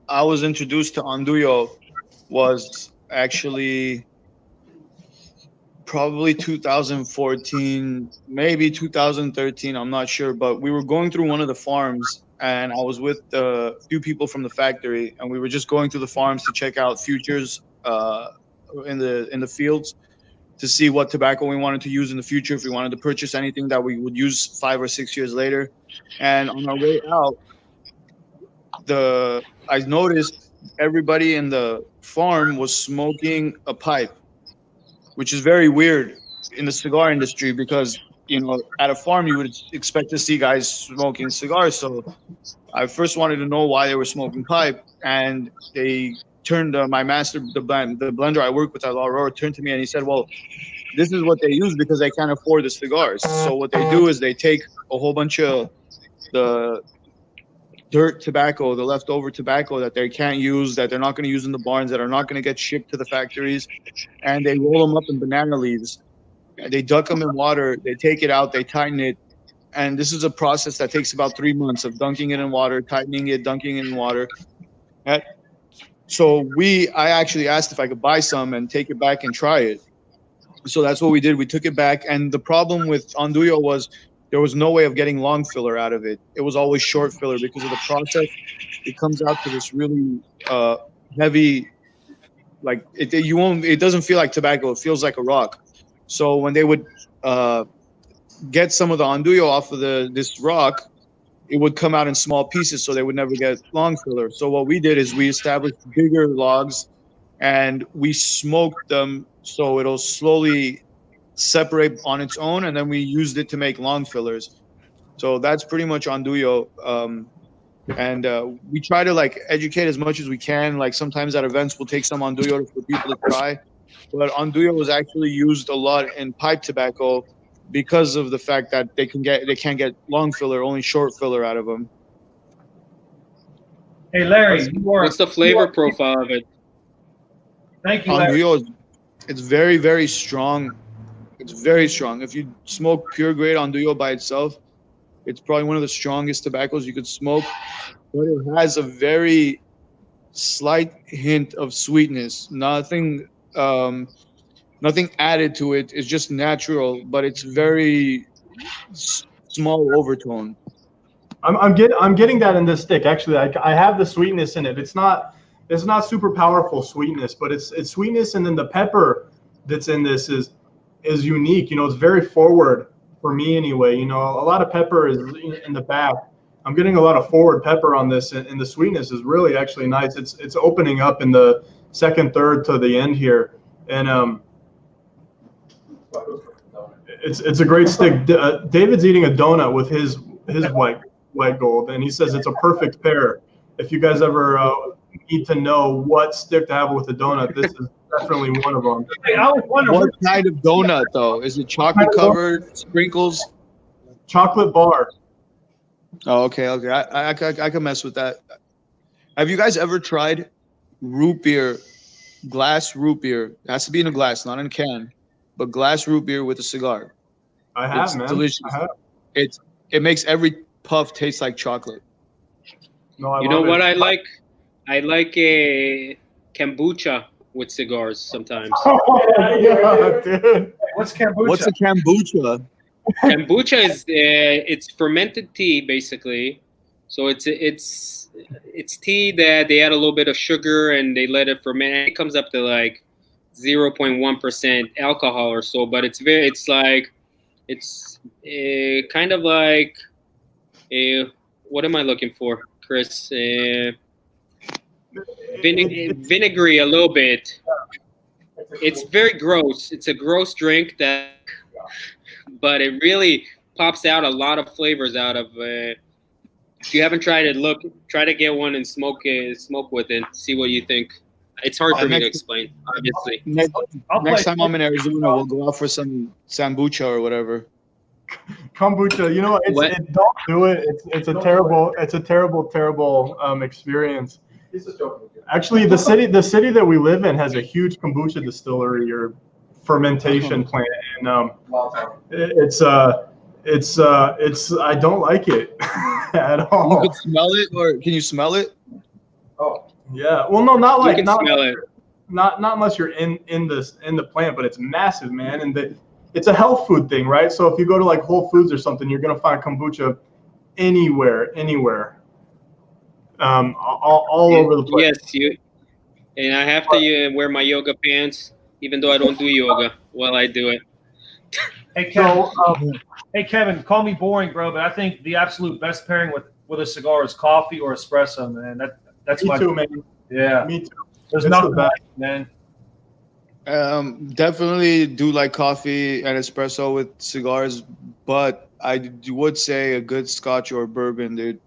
I was introduced to Andullo was actually probably 2014, maybe 2013. I'm not sure, but we were going through one of the farms, and I was with a few people from the factory, and we were just going through the farms to check out futures in the fields to see what tobacco we wanted to use in the future, if we wanted to purchase anything that we would use 5 or 6 years later. And on our way out, I noticed everybody in the farm was smoking a pipe, which is very weird in the cigar industry because, at a farm you would expect to see guys smoking cigars. So I first wanted to know why they were smoking pipe, and they turned my master, the blender I work with at La Aurora, turned to me and he said, well, this is what they use because they can't afford the cigars. So what they do is they take a whole bunch of the dirt tobacco, the leftover tobacco that they can't use, that they're not going to use in the barns, that are not going to get shipped to the factories, and they roll them up in banana leaves. They duck them in water, they take it out, they tighten it, and this is a process that takes about 3 months of dunking it in water, tightening it, dunking it in water. So I actually asked if I could buy some and take it back and try it. So that's what we did. We took it back, and the problem with Andullo was there was no way of getting long filler out of it. It was always short filler because of the process. It comes out to this really heavy, like it doesn't feel like tobacco. It feels like a rock. So when they would get some of the Andullo off of this rock, it would come out in small pieces, so they would never get long filler. So what we did is we established bigger logs, and we smoked them so it'll slowly separate on its own, and then we used it to make long fillers. So that's pretty much Andullo. And we try to educate as much as we can. Like sometimes at events we'll take some Andullo for people to try, but Andullo was actually used a lot in pipe tobacco because of the fact that they can't get long filler, only short filler out of them. Hey Larry, what's the flavor profile of it? Thank you, Larry. Andullo, it's very, very strong. It's very strong. If you smoke pure grade Andullo by itself, it's probably one of the strongest tobaccos you could smoke. But it has a very slight hint of sweetness. Nothing added to it. It's just natural, but it's very small overtone. I'm getting that in this stick. Actually, I have the sweetness in it. It's not super powerful sweetness, but it's sweetness, and then the pepper that's in this is unique. It's very forward for me anyway. A lot of pepper is in the back. I'm getting a lot of forward pepper on this, and the sweetness is really actually nice. It's opening up in the second third to the end here, and it's a great stick. David's eating a donut with his white gold, and he says it's a perfect pair. If you guys ever need to know what stick to have with a donut, this is definitely one of them. Hey, I was wondering what kind of donut though? Is it chocolate covered, sprinkles? Chocolate bar. Oh, okay. I can mess with that. Have you guys ever tried root beer, glass root beer? It has to be in a glass, not in a can, but glass root beer with a cigar. I have, it's man. Delicious. I have. It makes every puff taste like chocolate. No, you know what I like? I like a kombucha with cigars sometimes. Oh, yeah, dude. What's kombucha? What's a kombucha? Kombucha is it's fermented tea basically. So it's tea that they add a little bit of sugar and they let it ferment. It comes up to like 0.1% alcohol or so, but it's kind of like what am I looking for, Chris? Vinegary a little bit. It's very gross. It's a gross drink that but it really pops out a lot of flavors out of. If you haven't tried it, try to get one and smoke with it. See what you think. It's hard for me to explain, obviously. Next time I'm in Arizona, we'll go out for some kombucha or whatever. Kombucha, you know, don't do it. It's a terrible experience. Actually, the city that we live in has a huge kombucha distillery or fermentation plant, and it's I don't like it at all. You can smell it, or can you smell it? Oh, yeah. Well, no, not like not unless you're in the plant, but it's massive, man, and it's a health food thing, right? So if you go to like Whole Foods or something, you're gonna find kombucha anywhere, all over the place. Yes, and I have to wear my yoga pants, even though I don't do yoga. While I do it. Hey Kevin, call me boring, bro, but I think the absolute best pairing with a cigar is coffee or espresso, man. That's me too, man. Yeah, me too. There's nothing like it, man. Definitely do like coffee and espresso with cigars, but I would say a good scotch or bourbon, dude.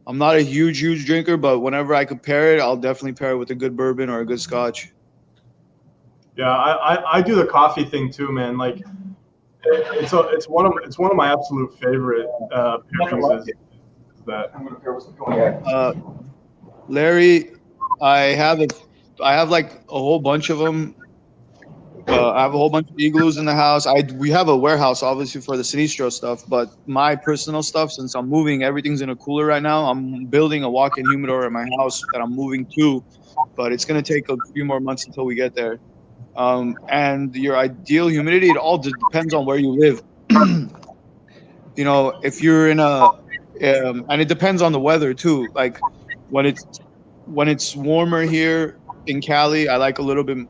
I'm not a huge drinker, but whenever I could pair it, I'll definitely pair it with a good bourbon or a good scotch. Yeah, I do the coffee thing too, man. Like it's one of my absolute favorite pairings is that. Larry, I have like a whole bunch of them. I have a whole bunch of igloos in the house. We have a warehouse, obviously, for the Sinistro stuff, but my personal stuff, since I'm moving, everything's in a cooler right now. I'm building a walk-in humidor at my house that I'm moving to, but it's going to take a few more months until we get there. And your ideal humidity, it all depends on where you live. You know, if you're in and it depends on the weather too. Like when it's warmer here in Cali, I like a little bit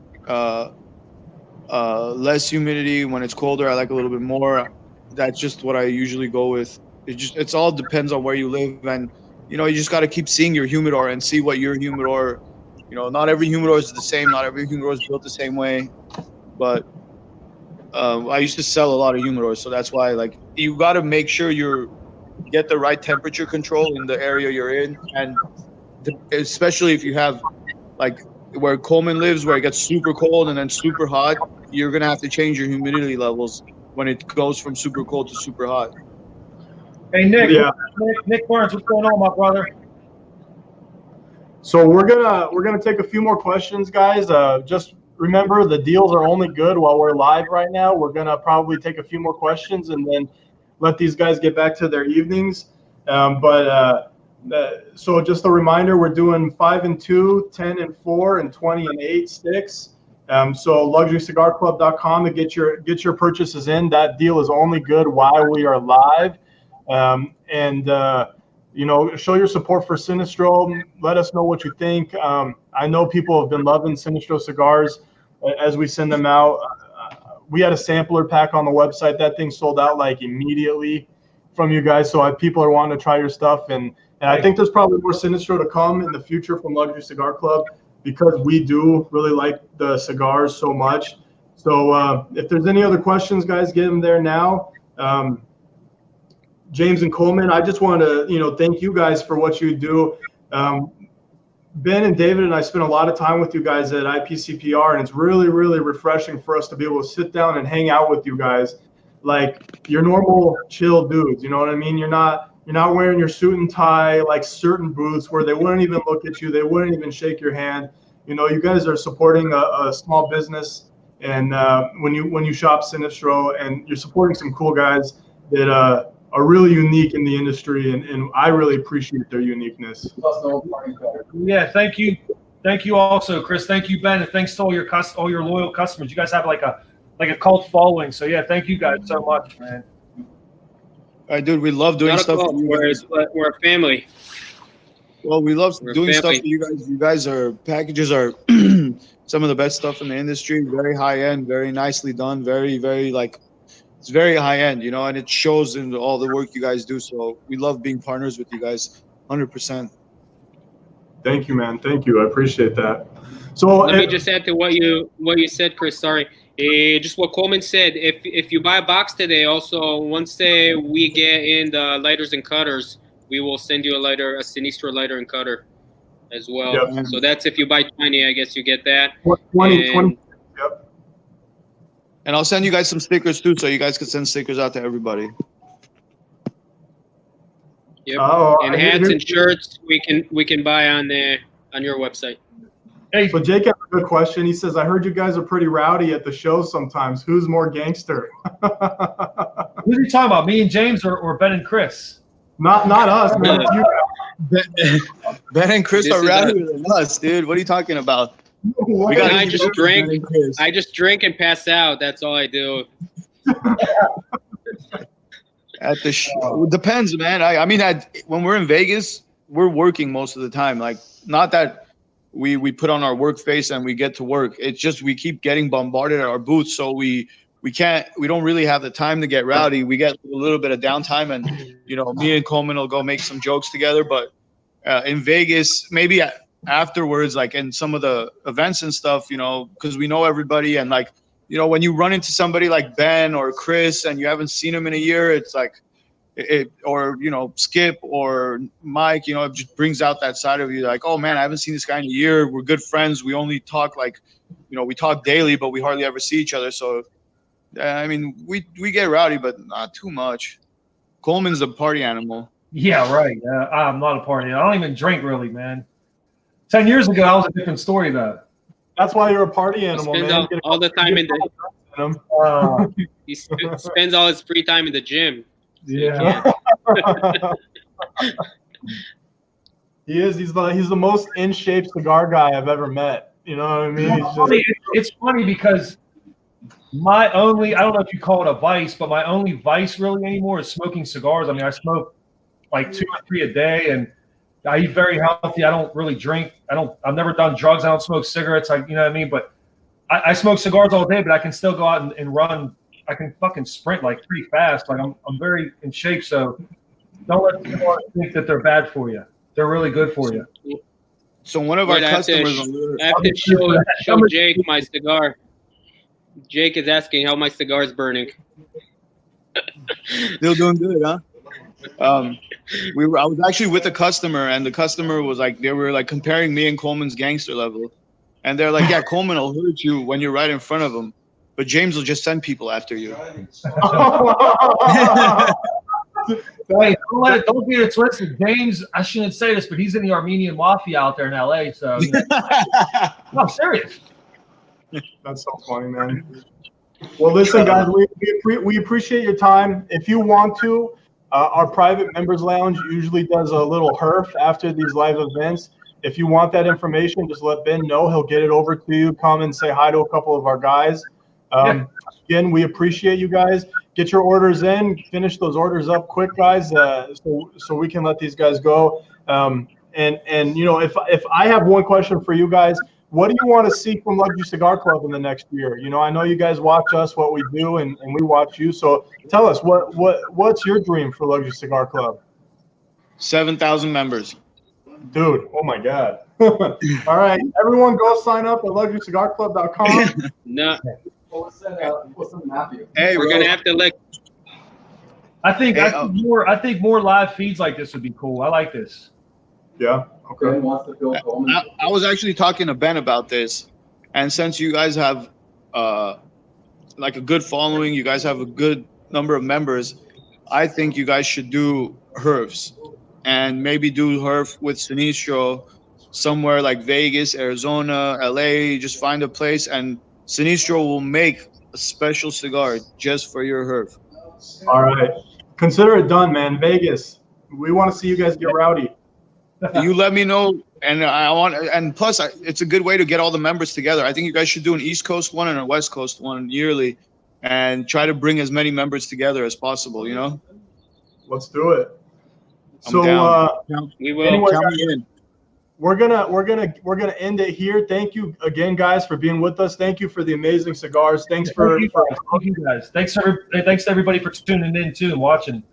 less humidity. When it's colder, I like a little bit more. That's just what I usually go with. It's all depends on where you live, and you just got to keep seeing your humidor and see what your humidor. Not every humidor is the same. Not every humidor is built the same way. But I used to sell a lot of humidors, so that's why you got to make sure you get the right temperature control in the area you're in, and especially if you have where Coleman lives, where it gets super cold and then super hot, you're gonna have to change your humidity levels when it goes from super cold to super hot. Hey Nick, Nick Burns, what's going on, my brother? So we're gonna take a few more questions, guys. Just remember, the deals are only good while we're live right now. We're gonna probably take a few more questions and then let these guys get back to their evenings. So just a reminder, we're doing 5 and 2, 10 and 4, and 20 and 8 sticks. So luxurycigarclub.com to get your purchases in. That deal is only good while we are live. Show your support for Sinistro. Let us know what you think. I know people have been loving Sinistro cigars as we send them out. We had a sampler pack on the website. That thing sold out immediately from you guys. So people are wanting to try your stuff, and I think there's probably more Sinistro to come in the future from Luxury Cigar Club because we do really like the cigars so much. So if there's any other questions, guys, get them there now. James and Coleman, I just want to, thank you guys for what you do. Ben and David and I spent a lot of time with you guys at IPCPR, and it's really, really refreshing for us to be able to sit down and hang out with you guys like your normal chill dudes. You know what I mean? You're not wearing your suit and tie like certain booths where they wouldn't even look at you. They wouldn't even shake your hand. You guys are supporting a small business, and when you shop Sinistro, and you're supporting some cool guys that are really unique in the industry, and I really appreciate their uniqueness. Yeah, thank you also, Chris. Thank you, Ben, and thanks to all your loyal customers. You guys have like a cult following. So yeah, thank you guys so much, man. All right, dude, we love doing stuff for you guys. We're a family. Well, we love doing stuff for you guys. You guys packages are some of the best stuff in the industry. Very high end, very nicely done, very, very it's very high end, and it shows in all the work you guys do. So we love being partners with you guys, 100%. Thank you, man. Thank you. I appreciate that. So let me just add to what you said, Chris. Sorry. Just what Coleman said. If you buy a box today, also once we get in the lighters and cutters, we will send you a Sinistro lighter and cutter as well. Yep. So that's if you buy 20, I guess you get that. 20. Yep. And I'll send you guys some stickers too, so you guys can send stickers out to everybody. Yep. Oh, and hats and shirts we can buy on your website. Hey, So Jake has a good question. He says, I heard you guys are pretty rowdy at the shows sometimes. Who's more gangster? who's he talking about? Me and James or Ben and Chris? Not us, man. You Ben and Chris This are is rowdier than us, dude. What are you talking about? What? We gotta I keep just it drink. Ben and Chris. I just drink and pass out. That's all I do. At the show, depends, man. I mean, when we're in Vegas, we're working most of the time. Like, not that we put on our work face and we get to work. It's just we keep getting bombarded at our booths, so we don't really have the time to get rowdy. We get a little bit of downtime, and me and Coleman will go make some jokes together. But in Vegas, maybe afterwards, like in some of the events and stuff, because we know everybody, and like, when you run into somebody like Ben or Chris and you haven't seen him in a year, it's like or Skip or Mike, it just brings out that side of you, like, oh man, I haven't seen this guy in a year. We're good friends. We only talk we talk daily, but we hardly ever see each other. So I mean, we get rowdy, but not too much. Coleman's a party animal. Yeah, right. I'm not a party. I don't even drink really, man. 10 years ago, I was a different story though. That's why you're a party animal, Spends man. all the time in the. He spends all his free time in the gym. Yeah. He is. He's the most in shape cigar guy I've ever met. You know what I mean? It's funny because I don't know if you call it a vice, but my only vice really anymore is smoking cigars. I mean, I smoke like 2 or 3 a day, and I eat very healthy. I don't really drink. I've never done drugs. I don't smoke cigarettes. You know what I mean? But I smoke cigars all day, but I can still go out and run. I can fucking sprint like pretty fast. Like I'm very in shape. So don't let cigars think that they're bad for you. They're really good for you. So one of our customers. I have to show Jake my cigar. Jake is asking how my cigar is burning. Still doing good, huh? I was actually with a customer, and the customer was like, they were like comparing me and Coleman's gangster level, and they're like, yeah, Coleman will hurt you when you're right in front of him, but James will just send people after you. Wait, don't get it twisted. James, I shouldn't say this, but he's in the Armenian mafia out there in LA. So no, I'm serious. That's so funny, man. Well, listen, guys, we appreciate your time. If you want to, our private members lounge usually does a little herf after these live events. If you want that information, just let Ben know. He'll get it over to you. Come and say hi to a couple of our guys. Again, we appreciate you guys. Get your orders in. Finish those orders up quick, guys, so we can let these guys go. And if I have one question for you guys, what do you want to see from Luxury Cigar Club in the next year? I know you guys watch us, what we do, and we watch you. So tell us, what's your dream for Luxury Cigar Club? 7,000 members. Dude, oh my God. All right, everyone go sign up at luxurycigarclub.com. No. What's the map here? Hey, We're gonna have to let. I think more live feeds like this would be cool. I like this. Yeah. Okay. I was actually talking to Ben about this, and since you guys have like a good following, you guys have a good number of members, I think you guys should do HERFs, and maybe do HERF with Sinistro somewhere like Vegas, Arizona, LA. Just find a place, and Sinistro will make a special cigar just for your HERF. All right. Consider it done, man. Vegas. We want to see you guys get rowdy. You let me know, and plus, it's a good way to get all the members together. I think you guys should do an East Coast one and a West Coast one yearly, and try to bring as many members together as possible. Let's do it. I'm down. We will. Anyway, Count me in. We're gonna end it here. Thank you again, guys, for being with us. Thank you for the amazing cigars. Thank you guys. Thanks to everybody for tuning in too and watching.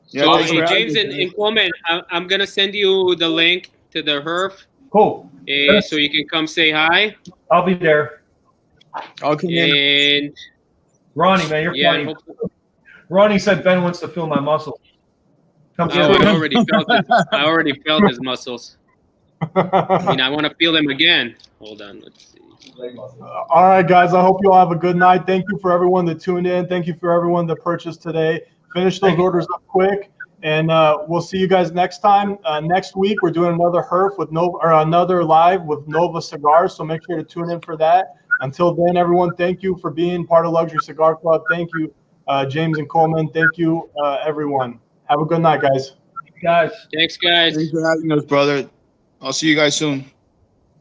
So James and Coleman, I'm gonna send you the link to the HERF. Cool. So you can come say hi. I'll be there. I'll come in. And Ronnie, man, you're yeah, and funny. hopefully, Ronnie said Ben wants to feel my muscles. Come oh, get I it. already felt his muscles. I mean, I want to feel them again. Hold on, let's see. All right, guys. I hope you all have a good night. Thank you for everyone that tuned in. Thank you for everyone that purchased today. Finish those orders up quick, and we'll see you guys next time. Next week, we're doing another herf with another live with Nova Cigars. So make sure to tune in for that. Until then, everyone, thank you for being part of Luxury Cigar Club. Thank you, James and Coleman. Thank you, everyone. Have a good night, guys. Guys. Thanks, guys. Thanks for having us, brother. I'll see you guys soon.